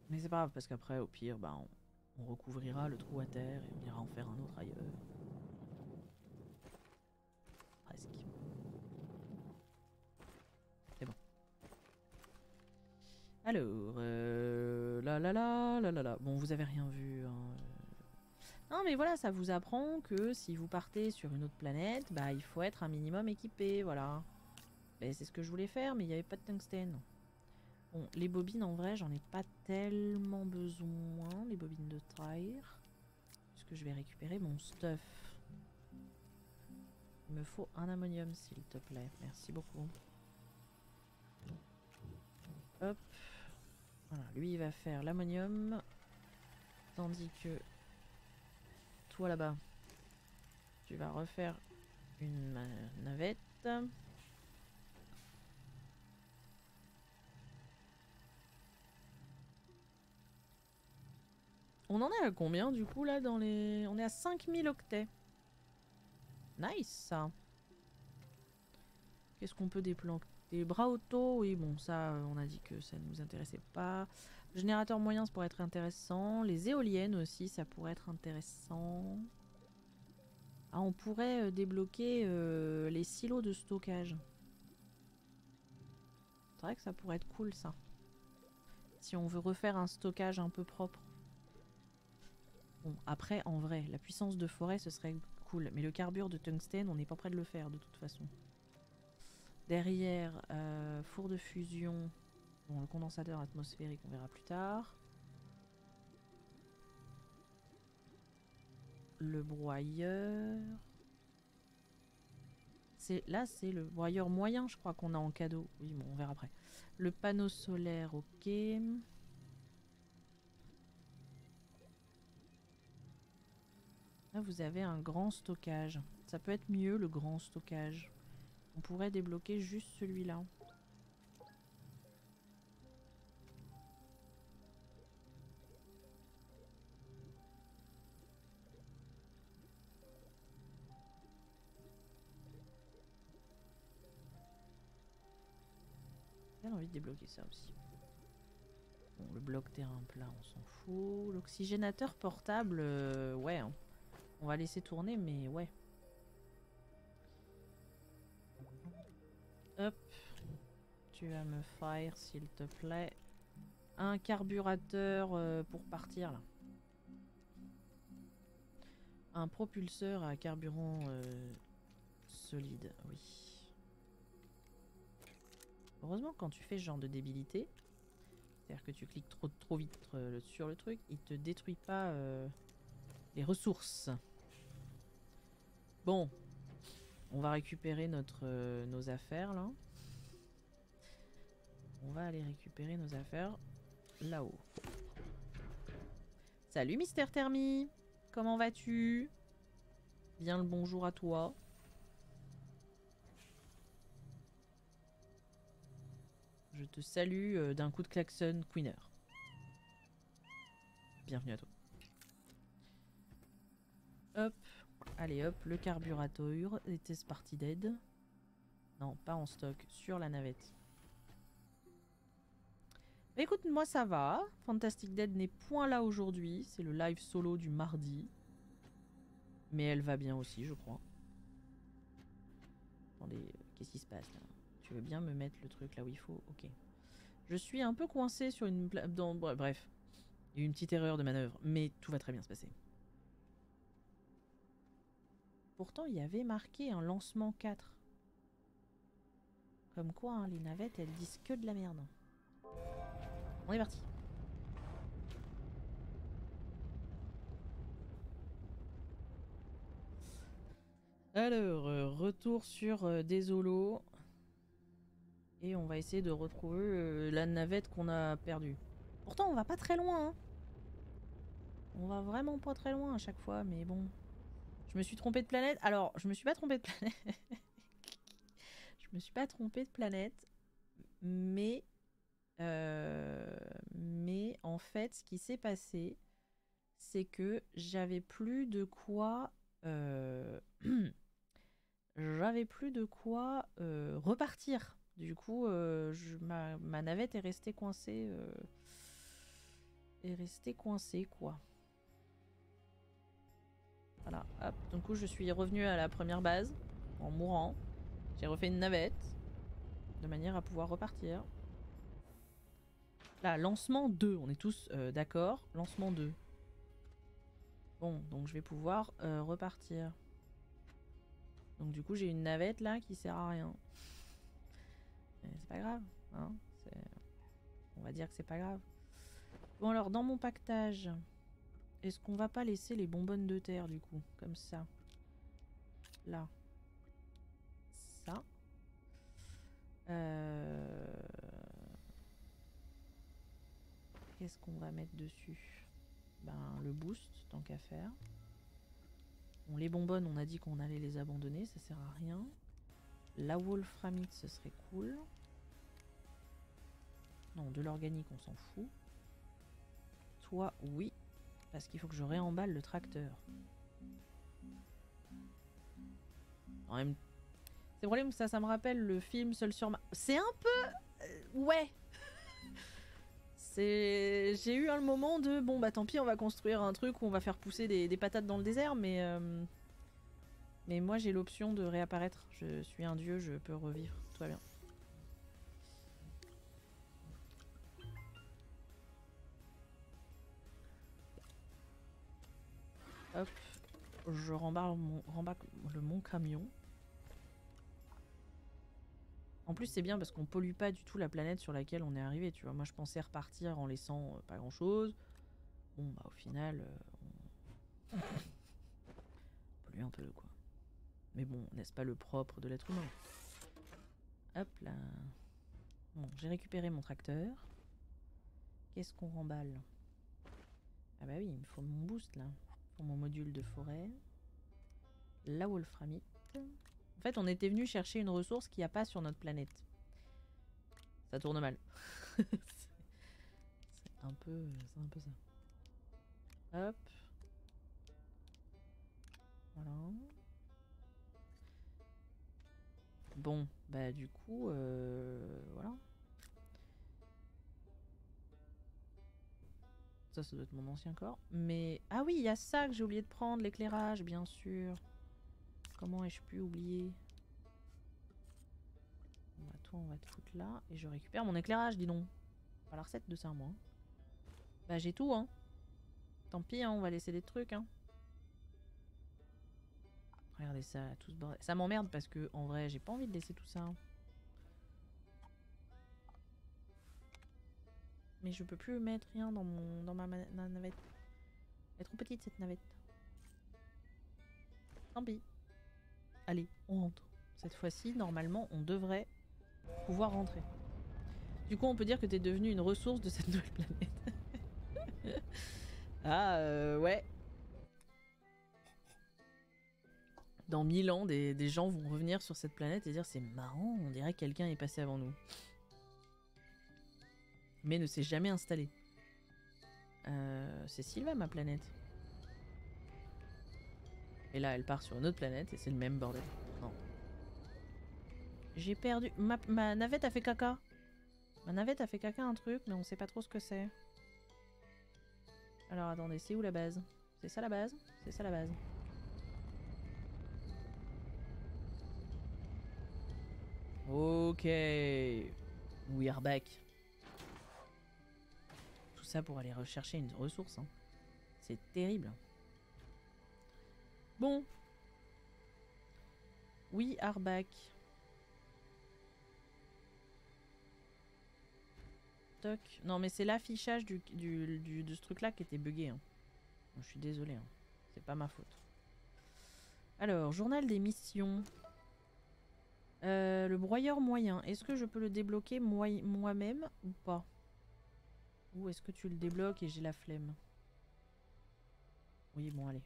Mais c'est pas grave, parce qu'après, au pire, bah, on recouvrira le trou à terre et on ira en faire un autre ailleurs. Presque. C'est bon. Alors, là. Bon, vous avez rien vu, hein. Non, mais voilà, ça vous apprend que si vous partez sur une autre planète, bah, il faut être un minimum équipé, voilà. Et c'est ce que je voulais faire, mais il n'y avait pas de tungstène. Bon, les bobines, en vrai, j'en ai pas tellement besoin, les bobines de tire. Puisque je vais récupérer mon stuff. Il me faut un ammonium, s'il te plaît. Merci beaucoup. Hop. Voilà, lui, il va faire l'ammonium. Tandis que toi, là-bas, tu vas refaire une navette. On en est à combien du coup là dans les... On est à 5000 octets. Nice ça. Qu'est-ce qu'on peut déplanter? Des bras auto, oui, bon, ça, on a dit que ça ne nous intéressait pas. Générateur moyen, ça pourrait être intéressant. Les éoliennes aussi, ça pourrait être intéressant. Ah, on pourrait débloquer les silos de stockage. C'est vrai que ça pourrait être cool, ça. Si on veut refaire un stockage un peu propre. Bon, après, en vrai, la puissance de forêt, ce serait cool. Mais le carbure de tungstène, on n'est pas prêt de le faire, de toute façon. Derrière, four de fusion. Bon, le condensateur atmosphérique, on verra plus tard. Le broyeur. Là, c'est le broyeur moyen, je crois, qu'on a en cadeau. Oui, bon, on verra après. Le panneau solaire, ok. Là, vous avez un grand stockage. Ça peut être mieux, le grand stockage. On pourrait débloquer juste celui-là. J'ai envie de débloquer ça aussi. Bon, le bloc terrain plat, on s'en fout. L'oxygénateur portable, ouais. Hein. On va laisser tourner, mais ouais. Hop. Tu vas me faire, s'il te plaît. Un carburateur pour partir, là. Un propulseur à carburant solide, oui. Heureusement, quand tu fais ce genre de débilité, c'est-à-dire que tu cliques trop vite sur le truc, il te détruit pas les ressources. Bon, on va récupérer nos affaires là. On va aller récupérer nos affaires là-haut. Salut Mister Thermi, comment vas-tu? Bien le bonjour à toi. Je te salue d'un coup de klaxon Queener. Bienvenue à toi. Hop, allez hop, le carburateur était parti dead. Non, pas en stock, sur la navette. Bah écoute, moi ça va. Fantastic Dead n'est point là aujourd'hui. C'est le live solo du mardi. Mais elle va bien aussi, je crois. Attendez, qu'est-ce qui se passe là? Tu veux bien me mettre le truc là où il faut? Ok. Je suis un peu coincée sur une... Bref, il y a eu une petite erreur de manœuvre. Mais tout va très bien se passer. Pourtant, il y avait marqué un lancement 4. Comme quoi, hein, les navettes, elles disent que de la merde. On est parti. Alors, retour sur Désolos. Et on va essayer de retrouver la navette qu'on a perdue. Pourtant, on va pas très loin. Hein. On va vraiment pas très loin à chaque fois, mais bon. Je me suis trompée de planète. Alors, je me suis pas trompée de planète. Je me suis pas trompée de planète. Mais en fait, ce qui s'est passé, c'est que j'avais plus de quoi... j'avais plus de quoi repartir. Du coup, ma navette est restée coincée. Est restée coincée, quoi. Voilà, hop. Du coup, je suis revenue à la première base en mourant. J'ai refait une navette de manière à pouvoir repartir. Là, lancement 2. On est tous d'accord. Lancement 2. Bon, donc je vais pouvoir repartir. Donc du coup, j'ai une navette là qui sert à rien. C'est pas grave. Hein, on va dire que c'est pas grave. Bon alors, dans mon pactage, est-ce qu'on va pas laisser les bonbonnes de terre du coup? Comme ça. Là. Ça. Qu'est-ce qu'on va mettre dessus? Ben, le boost, tant qu'à faire. Bon, les bonbonnes, on a dit qu'on allait les abandonner, ça sert à rien. La wolframite, ce serait cool. Non, de l'organique, on s'en fout. Toi, oui. Parce qu'il faut que je réemballe le tracteur. C'est le problème que ça me rappelle le film Seul sur Mars. C'est un peu... ouais. J'ai eu un moment de... Bon bah tant pis, on va construire un truc où on va faire pousser des patates dans le désert, mais... Mais moi j'ai l'option de réapparaître. Je suis un dieu, je peux revivre. Tout va bien. Hop. Je rembarque mon camion. En plus c'est bien parce qu'on pollue pas du tout la planète sur laquelle on est arrivé, tu vois. Moi je pensais repartir en laissant pas grand chose. Bon bah au final on pollue un peu quoi. Mais bon, n'est-ce pas le propre de l'être humain? Hop là. Bon, j'ai récupéré mon tracteur. Qu'est-ce qu'on remballe? Ah bah oui, il me faut mon boost là. Pour mon module de forêt. La wolframite. En fait, on était venu chercher une ressource qu'il n'y a pas sur notre planète. Ça tourne mal. c'est un peu ça. Hop. Voilà. Bon, bah du coup, voilà. Ça doit être mon ancien corps. Mais... ah oui, il y a ça que j'ai oublié de prendre, l'éclairage, bien sûr. Comment ai-je pu oublier? Bon, bah, toi, on va te foutre là. Et je récupère mon éclairage, dis donc. Pas la recette de ça, moi. Bah, j'ai tout, hein. Tant pis, hein, on va laisser des trucs, hein. Regardez ça, tout ce bordel. Ça m'emmerde parce que, en vrai, j'ai pas envie de laisser tout ça. Hein. Mais je peux plus mettre rien dans ma navette. Elle est trop petite, cette navette. Tant pis. Allez, on rentre. Cette fois-ci, normalement, on devrait pouvoir rentrer. Du coup, on peut dire que t'es devenu une ressource de cette nouvelle planète. Ah, ouais. Dans 1000 ans, des gens vont revenir sur cette planète et dire c'est marrant, on dirait que quelqu'un est passé avant nous. Mais ne s'est jamais installé. C'est Sylva, ma planète. Et là, elle part sur une autre planète et c'est le même bordel. Non. J'ai perdu... Ma navette a fait caca. Ma navette a fait caca un truc, mais on sait pas trop ce que c'est. Alors attendez, c'est où la base? C'est ça la base? C'est ça la base. Ok. We are back. Tout ça pour aller rechercher une ressource. Hein. C'est terrible. Bon. We are back. Toc. Non mais c'est l'affichage de ce truc là qui était bugué. Hein. Je suis désolée. Hein. C'est pas ma faute. Alors, journal des missions. Le broyeur moyen. Est-ce que je peux le débloquer moi-même ou pas? Ou est-ce que tu le débloques et j'ai la flemme? Oui, bon, allez.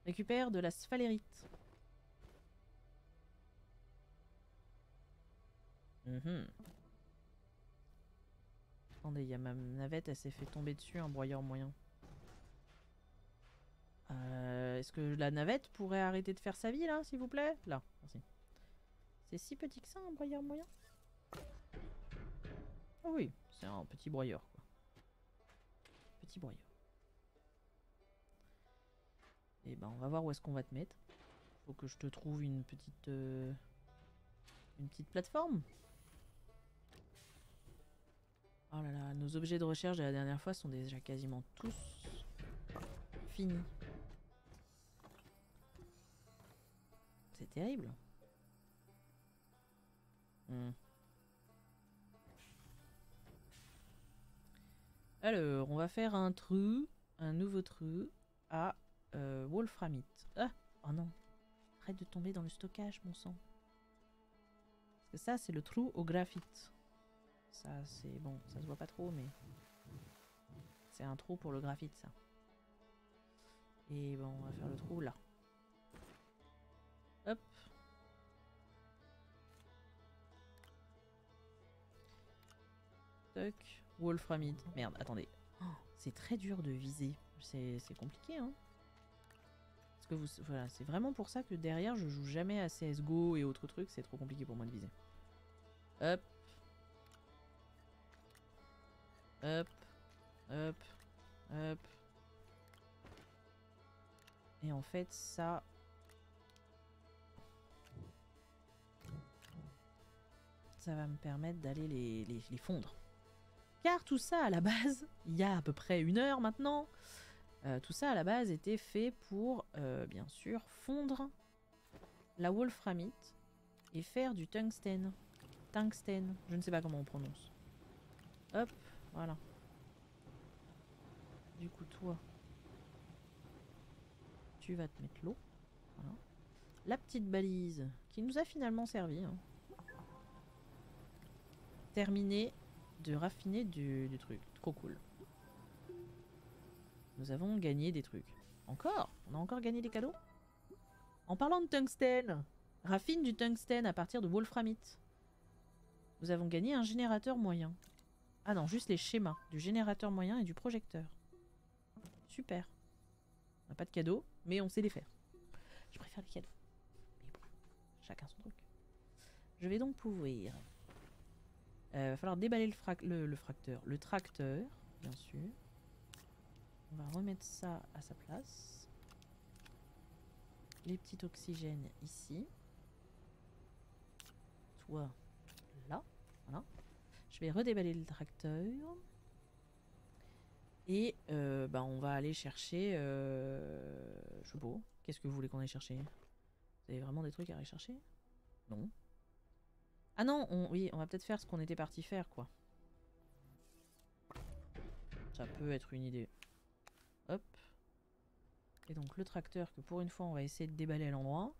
Récupère de la sphalérite. Attendez, il y a ma navette, elle s'est fait tomber dessus, un broyeur moyen. Est-ce que la navette pourrait arrêter de faire sa vie, là, s'il vous plaît? Là, merci. C'est si petit que ça, un broyeur moyen? Ah oui, c'est un petit broyeur, quoi. Petit broyeur. Et ben, on va voir où est-ce qu'on va te mettre. Faut que je te trouve une petite plateforme. Oh là là, nos objets de recherche de la dernière fois sont déjà quasiment tous finis. C'est terrible. Alors, on va faire un nouveau trou à wolframite. Ah, oh non. Arrête de tomber dans le stockage, mon sang. Parce que ça, c'est le trou au graphite. Ça, c'est bon, ça se voit pas trop, mais c'est un trou pour le graphite, ça. Et bon, on va faire le trou là. Hop. Toc. Wolframite. Merde, attendez. Oh, c'est très dur de viser. C'est compliqué, hein. Parce que vous... Voilà, c'est vraiment pour ça que derrière, je joue jamais à CSGO et autres trucs. C'est trop compliqué pour moi de viser. Hop. Hop. Hop. Hop. Et en fait, ça... Ça va me permettre d'aller les fondre. Car tout ça, à la base, il y a à peu près 1 heure maintenant, tout ça, à la base, était fait pour, bien sûr, fondre la wolframite et faire du tungstène. Tungstène, je ne sais pas comment on prononce. Hop, voilà. Du coup, toi, tu vas te mettre l'eau. Voilà. La petite balise qui nous a finalement servi. Hein. Terminé de raffiner du truc. Trop cool. Nous avons gagné des trucs. Encore? On a encore gagné des cadeaux? En parlant de tungstène, raffine du tungstène à partir de wolframite. Nous avons gagné un générateur moyen. Ah non, juste les schémas du générateur moyen et du projecteur. Super. On n'a pas de cadeaux, mais on sait les faire. Je préfère les cadeaux. Mais bon, chacun son truc. Je vais donc pouvoir... va falloir déballer le tracteur, bien sûr. On va remettre ça à sa place. Les petits oxygènes ici. Toi, là. Voilà. Je vais redéballer le tracteur. Et bah on va aller chercher... je sais pas. Qu'est-ce que vous voulez qu'on aille chercher? Vous avez vraiment des trucs à aller chercher? Non. Ah non, oui, on va peut-être faire ce qu'on était parti faire, quoi. Ça peut être une idée. Hop. Et donc le tracteur que pour une fois on va essayer de déballer à l'endroit.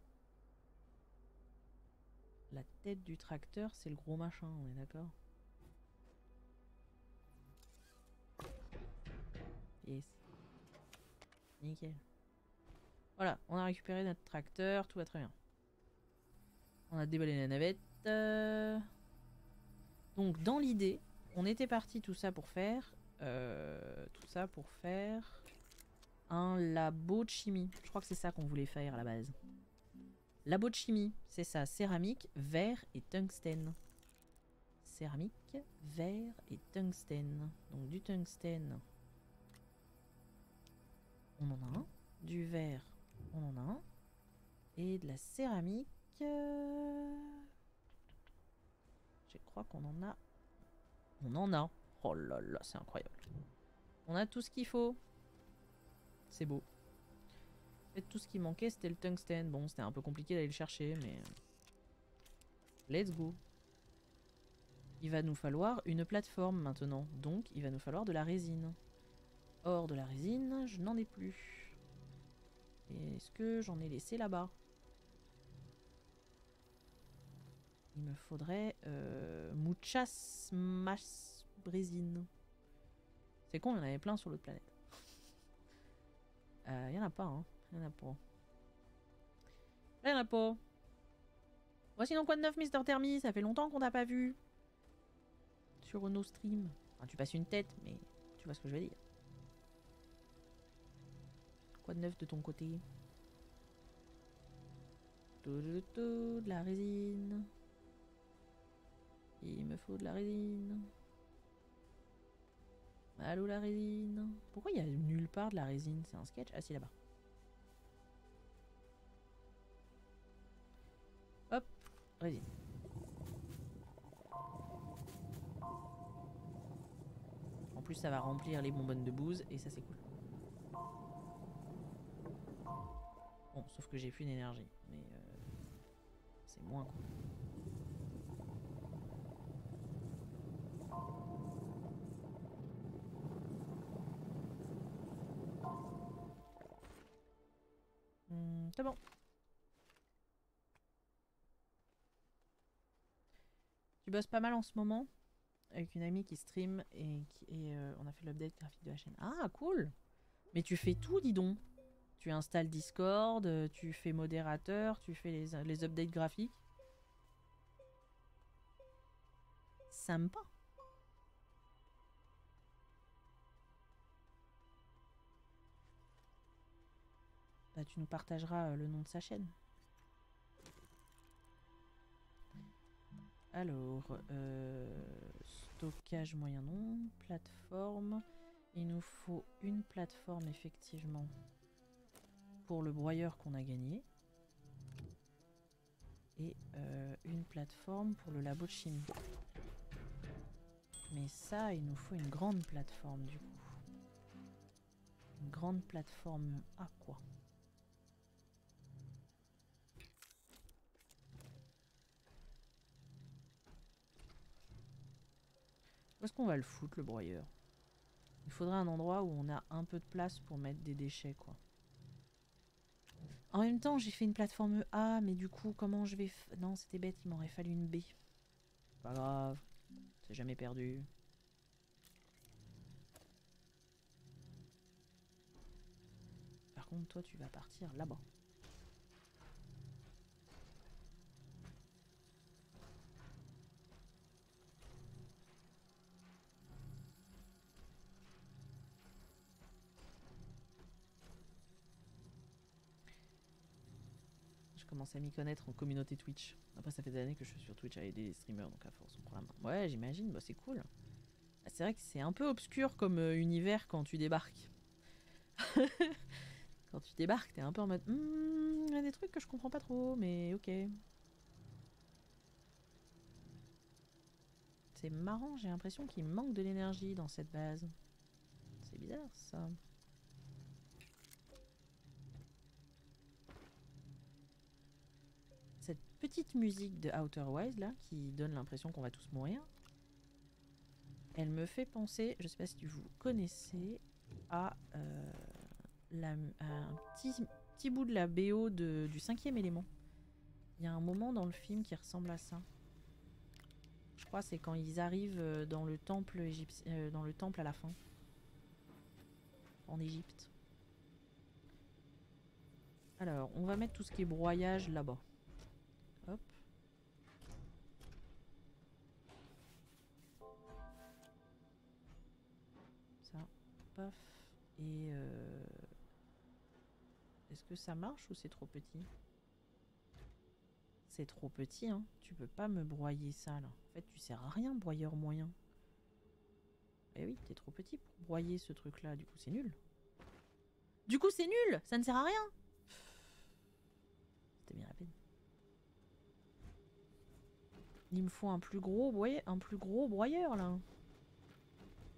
La tête du tracteur, c'est le gros machin, on est d'accord? Yes. Nickel. Voilà, on a récupéré notre tracteur, tout va très bien. On a déballé la navette. Donc dans l'idée, on était parti tout ça pour faire... un labo de chimie. Je crois que c'est ça qu'on voulait faire à la base. Labo de chimie, c'est ça. Céramique, verre et tungstène. Céramique, verre et tungstène. Donc du tungstène, on en a un. Du verre, on en a un. Et de la céramique... Je crois qu'on en a... On en a. Oh là là, c'est incroyable. On a tout ce qu'il faut. C'est beau. En fait, tout ce qui manquait, c'était le tungstène. Bon, c'était un peu compliqué d'aller le chercher, mais... Let's go. Il va nous falloir une plateforme maintenant. Donc, il va nous falloir de la résine. Or, de la résine, je n'en ai plus. Est-ce que j'en ai laissé là-bas? Il me faudrait muchas más résine. C'est con, il y en avait plein sur l'autre planète. Il y en a pas, hein. Il y en a pas. Il y en a pas. Voici donc quoi de neuf, Mister Thermi. Ça fait longtemps qu'on t'a pas vu. Sur nos streams. Enfin, tu passes une tête, mais tu vois ce que je veux dire. Quoi de neuf de ton côté? De la résine. Il me faut de la résine. Allô la résine. Pourquoi il y a nulle part de la résine? C'est un sketch? Ah si, là-bas. Hop, résine. En plus ça va remplir les bonbonnes de bouse et ça c'est cool. Bon, sauf que j'ai plus d'énergie, mais c'est moins cool. C'est bon. Tu bosses pas mal en ce moment avec une amie qui stream et on a fait l'update graphique de la chaîne. Ah, cool. Mais tu fais tout, dis donc. Tu installes Discord, tu fais modérateur, tu fais les updates graphiques. Sympa. Bah, tu nous partageras le nom de sa chaîne. Alors, stockage moyen non, plateforme. Il nous faut une plateforme effectivement pour le broyeur qu'on a gagné. Et une plateforme pour le labo de chimie. Mais ça, il nous faut une grande plateforme du coup. Une grande plateforme à quoi? Où est-ce qu'on va le foutre, le broyeur? Il faudrait un endroit où on a un peu de place pour mettre des déchets, quoi. En même temps, j'ai fait une plateforme A, mais du coup, comment je vais... Non, c'était bête, il m'aurait fallu une B. Pas grave, c'est jamais perdu. Par contre, toi, tu vas partir là-bas. Je commence à m'y connaître en communauté Twitch. Après, ça fait des années que je suis sur Twitch avec des streamers, donc à force, on prend la main. Ouais, j'imagine, bah c'est cool. C'est vrai que c'est un peu obscur comme univers quand tu débarques. Quand tu débarques, t'es un peu en mode... Il y a des trucs que je comprends pas trop, mais ok. C'est marrant, j'ai l'impression qu'il manque de l'énergie dans cette base. C'est bizarre, ça. Cette petite musique de Outer Wilds, là, qui donne l'impression qu'on va tous mourir, elle me fait penser, je sais pas si vous connaissez, à, un petit bout de la BO du 5e élément. Il y a un moment dans le film qui ressemble à ça. Je crois que c'est quand ils arrivent dans le temple égyptien, dans le temple à la fin. En Égypte. Alors, on va mettre tout ce qui est broyage là-bas. Hop. Ça. Paf. Et est-ce que ça marche ou c'est trop petit? C'est trop petit, hein. Tu peux pas me broyer ça, là. En fait, tu sers à rien, broyeur moyen. Eh oui, t'es trop petit pour broyer ce truc-là. Du coup, c'est nul. Du coup, c'est nul. Ça ne sert à rien. C'était bien la peine. Il me faut un plus gros broyeur, là.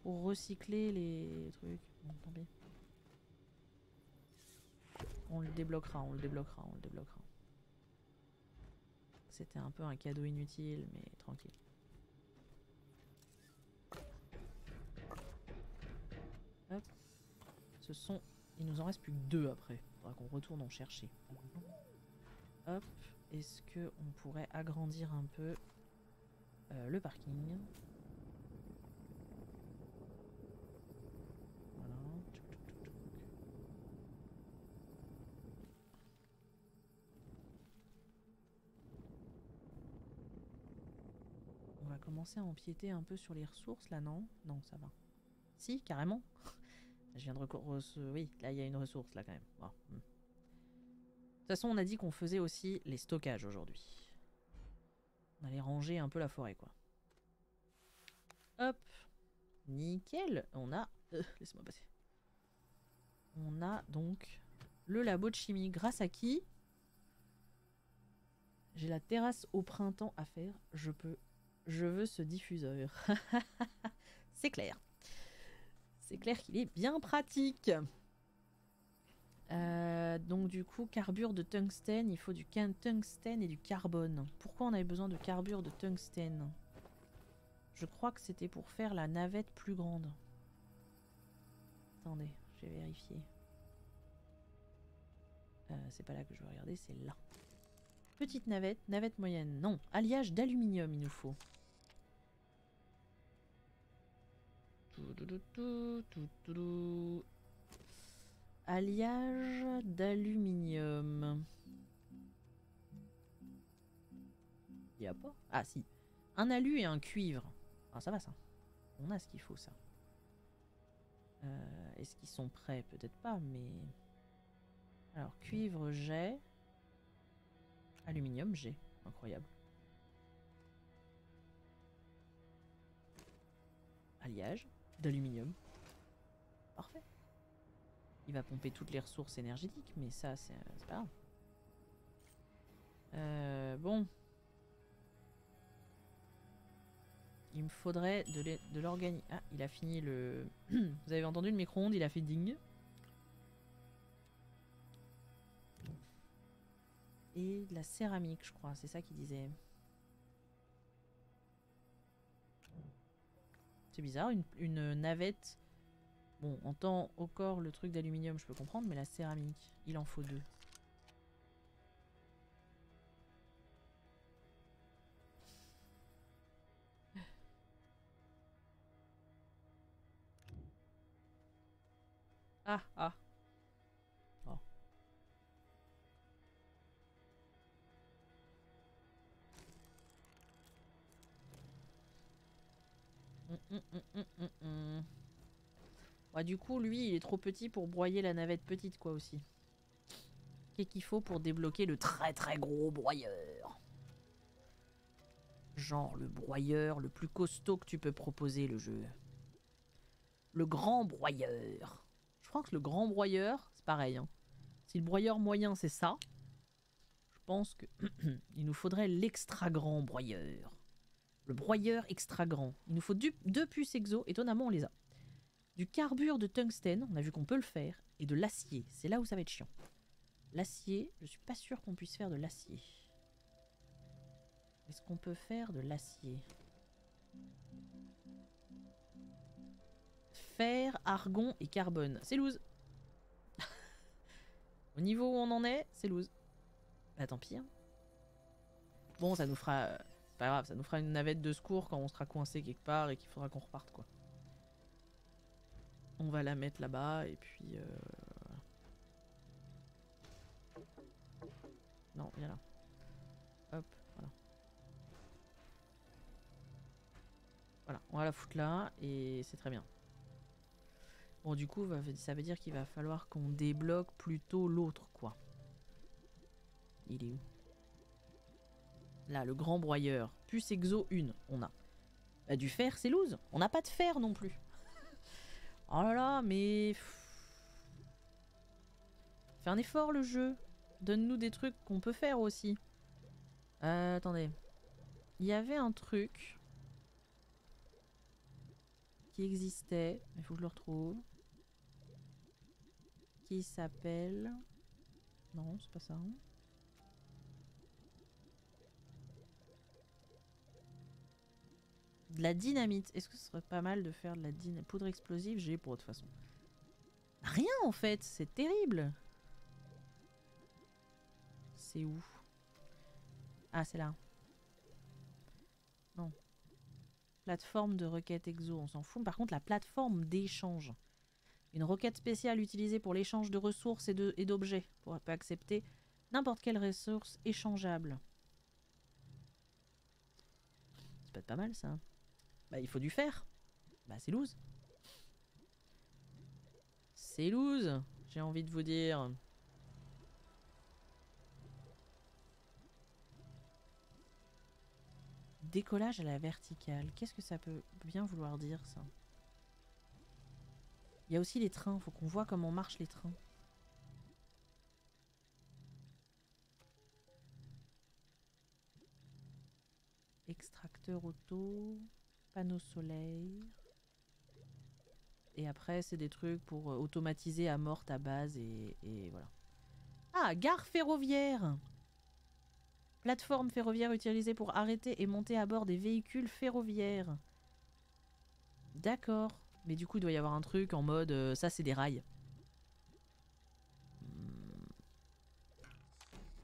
Pour recycler les trucs. Bon, tant pis. On le débloquera, on le débloquera, on le débloquera. C'était un peu un cadeau inutile, mais tranquille. Hop. Ce sont... Il nous en reste plus que 2 après. Faudra qu'on retourne en chercher. Hop. Est-ce que on pourrait agrandir un peu le parking? Voilà. On va commencer à empiéter un peu sur les ressources là, non? Non, ça va. Si, carrément. Je viens de oui, là il y a une ressource là quand même. Bon. De toute façon, on a dit qu'on faisait aussi les stockages aujourd'hui. On allait ranger un peu la forêt, quoi. Hop. Nickel. On a... laisse-moi passer. On a donc le labo de chimie. Grâce à qui j'ai la terrasse au printemps à faire. Je veux ce diffuseur. C'est clair. C'est clair qu'il est bien pratique. Donc du coup, carbure de tungstène, il faut du tungstène et du carbone. Pourquoi on avait besoin de carbure de tungstène? Je crois que c'était pour faire la navette plus grande. Attendez, je vais vérifier. C'est pas là que je veux regarder, c'est là. Petite navette, navette moyenne. Non, alliage d'aluminium il nous faut. Alliage d'aluminium. Y a pas? Ah si. Un alu et un cuivre. Ah ça va ça. On a ce qu'il faut ça. Est-ce qu'ils sont prêts? Peut-être pas, mais... Alors, cuivre, j'ai. Aluminium, j'ai. Incroyable. Alliage d'aluminium. Parfait. Il va pomper toutes les ressources énergétiques, mais ça, c'est pas grave. Bon. Il me faudrait de l'organique. Ah, il a fini le... Vous avez entendu le micro-ondes, il a fait ding. Et de la céramique, je crois. C'est ça qu'il disait. C'est bizarre, une navette. Bon, en temps au corps, le truc d'aluminium, je peux comprendre, mais la céramique, il en faut 2. Ah, ah. Oh. Ouais, du coup, lui, il est trop petit pour broyer la navette petite, quoi, aussi. Qu'est-ce qu'il faut pour débloquer le très très gros broyeur? Genre le broyeur le plus costaud que tu peux proposer, le jeu. Le grand broyeur. Je crois que le grand broyeur, c'est pareil. Hein. Si le broyeur moyen, c'est ça, je pense que il nous faudrait l'extra grand broyeur. Le broyeur extra grand. Il nous faut 2 puces exo. Étonnamment, on les a. Du carbure de tungstène, on a vu qu'on peut le faire. Et de l'acier. C'est là où ça va être chiant. L'acier, je suis pas sûre qu'on puisse faire de l'acier. Est-ce qu'on peut faire de l'acier? Fer, argon et carbone. C'est loose. Au niveau où on en est, c'est loose. Bah tant pis. Hein. Bon, ça nous fera... c'est pas grave, ça nous fera une navette de secours quand on sera coincé quelque part et qu'il faudra qu'on reparte, quoi. On va la mettre là-bas et puis... Non, viens là. Hop, voilà. Voilà, on va la foutre là et c'est très bien. Bon, du coup, ça veut dire qu'il va falloir qu'on débloque plutôt l'autre, quoi. Il est où? Là, le grand broyeur. Puce exo 1, on a. Bah, du fer, c'est loose. On n'a pas de fer non plus. Oh là là, mais... Fais un effort, le jeu. Donne-nous des trucs qu'on peut faire aussi. Attendez. Il y avait un truc... qui existait. Il faut que je le retrouve. Qui s'appelle... Non, c'est pas ça. Hein. De la dynamite. Est-ce que ce serait pas mal de faire de la poudre explosive? J'ai pour de toute façon. Rien en fait, c'est terrible. C'est où? Ah, c'est là. Non. Plateforme de requête exo, on s'en fout. Par contre, la plateforme d'échange. Une requête spéciale utilisée pour l'échange de ressources et d'objets. Pour peut accepter n'importe quelle ressource échangeable. Ça peut être pas mal ça. Bah, il faut du fer. Bah, c'est loose. C'est loose, j'ai envie de vous dire. Décollage à la verticale. Qu'est-ce que ça peut bien vouloir dire, ça? Il y a aussi les trains. Faut qu'on voit comment marchent les trains. Extracteur auto. Panneau soleil. Et après, c'est des trucs pour automatiser à mort ta base et voilà. Ah, gare ferroviaire! Plateforme ferroviaire utilisée pour arrêter et monter à bord des véhicules ferroviaires. D'accord. Mais du coup, il doit y avoir un truc en mode... ça, c'est des rails.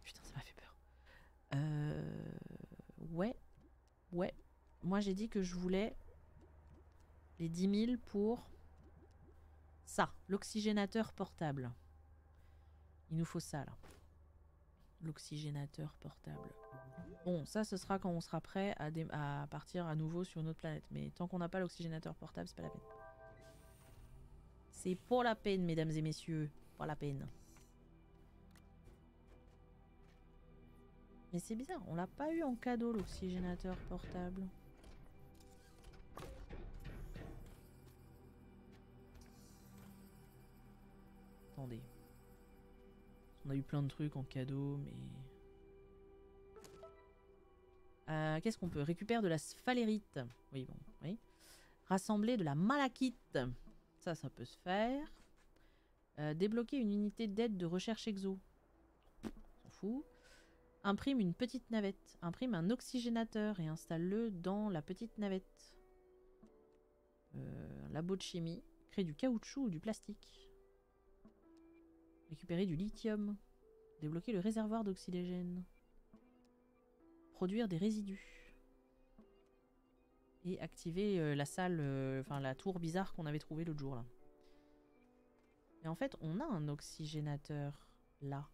Putain, ça m'a fait peur. Ouais. Ouais. Moi, j'ai dit que je voulais les 10 000 pour... ça, l'oxygénateur portable. Il nous faut ça, là. L'oxygénateur portable. Bon, ça, ce sera quand on sera prêt à partir à nouveau sur notre planète. Mais tant qu'on n'a pas l'oxygénateur portable, c'est pas la peine. C'est pour la peine, mesdames et messieurs. Pas la peine. Mais c'est bizarre, on l'a pas eu en cadeau l'oxygénateur portable. Attendez. On a eu plein de trucs en cadeau, mais... Qu'est-ce qu'on peut récupérer de la sphalérite. Oui, bon, oui. Rassembler de la malachite. Ça peut se faire. Débloquer une unité d'aide de recherche exo. On s'en fout. Imprime une petite navette. Imprime un oxygénateur et installe-le dans la petite navette. Labo de chimie. Crée du caoutchouc ou du plastique. Récupérer du lithium. Débloquer le réservoir d'oxygène. Produire des résidus. Et activer la salle, enfin la tour bizarre qu'on avait trouvée l'autre jour là. Et en fait, on a un oxygénateur là.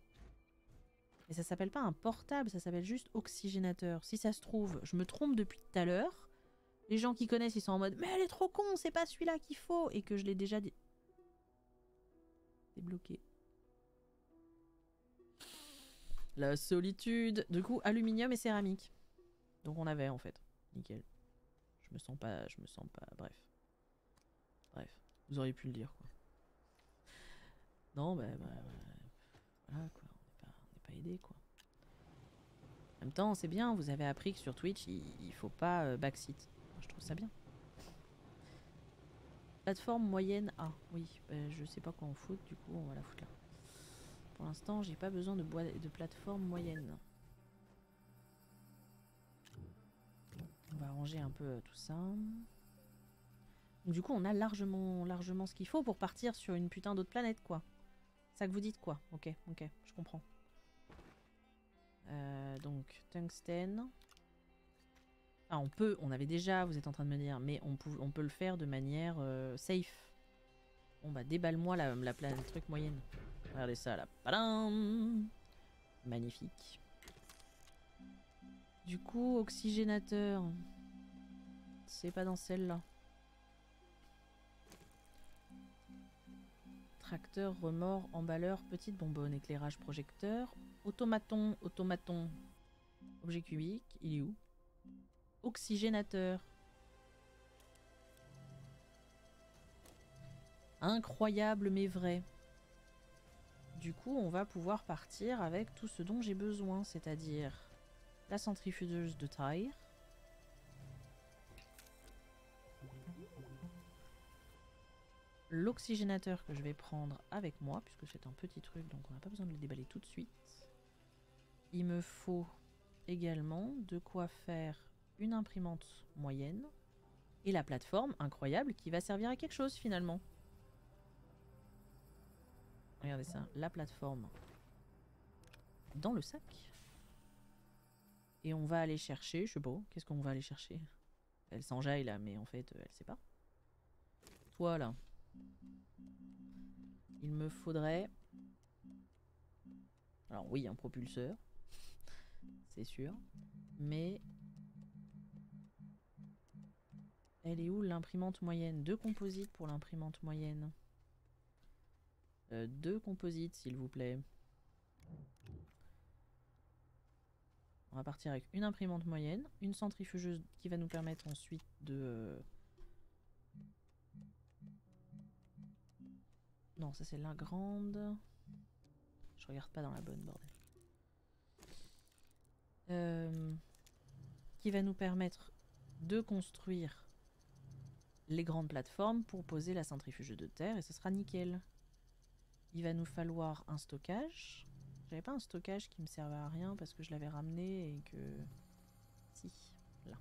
Et ça s'appelle pas un portable, ça s'appelle juste oxygénateur. Si ça se trouve, je me trompe depuis tout à l'heure. Les gens qui connaissent, ils sont en mode mais elle est trop con, c'est pas celui-là qu'il faut. Et que je l'ai déjà débloqué. La solitude. Du coup, aluminium et céramique. Donc on avait en fait. Nickel. Je me sens pas. Bref. Bref. Vous auriez pu le dire quoi. Non, voilà quoi. On n'est pas aidé quoi. En même temps, c'est bien. Vous avez appris que sur Twitch, il faut pas backseat. Je trouve ça bien. Plateforme moyenne A. Oui, je sais pas quoi en foutre. Du coup, on va la foutre là. Pour l'instant, j'ai pas besoin de plateforme moyenne. On va ranger un peu tout ça. Donc, du coup, on a largement ce qu'il faut pour partir sur une putain d'autre planète, quoi. C'est ça que vous dites, quoi. Ok, je comprends. Donc, tungstène. Ah, on avait déjà, vous êtes en train de me dire, mais on peut le faire de manière safe. Bon, bah, déballe-moi la planète truc moyenne. Regardez ça, là. Padam! Magnifique. Du coup, oxygénateur. C'est pas dans celle-là. Tracteur, remords, emballeur, petite bonbonne, éclairage, projecteur. Automaton. Objet cubique, il est où? Oxygénateur. Incroyable mais vrai. Du coup, on va pouvoir partir avec tout ce dont j'ai besoin, c'est-à-dire la centrifugeuse de taille. L'oxygénateur que je vais prendre avec moi, puisque c'est un petit truc, donc on n'a pas besoin de le déballer tout de suite. Il me faut également de quoi faire une imprimante moyenne et la plateforme incroyable qui va servir à quelque chose finalement. Regardez ça, la plateforme dans le sac. Et on va aller chercher, je sais pas, qu'est-ce qu'on va aller chercher? Elle s'enjaille là, mais en fait, elle sait pas. Toi là. Il me faudrait... Alors oui, un propulseur. C'est sûr. Mais... Elle est où l'imprimante moyenne? 2 composites pour l'imprimante moyenne. 2 composites, s'il vous plaît. On va partir avec une imprimante moyenne, une centrifugeuse qui va nous permettre ensuite de... Non, ça c'est la grande. Je regarde pas dans la bonne, bordel. Qui va nous permettre de construire les grandes plateformes pour poser la centrifugeuse de terre et ce sera nickel. Il va nous falloir un stockage. J'avais pas un stockage qui me servait à rien parce que je l'avais ramené et que... Si, là.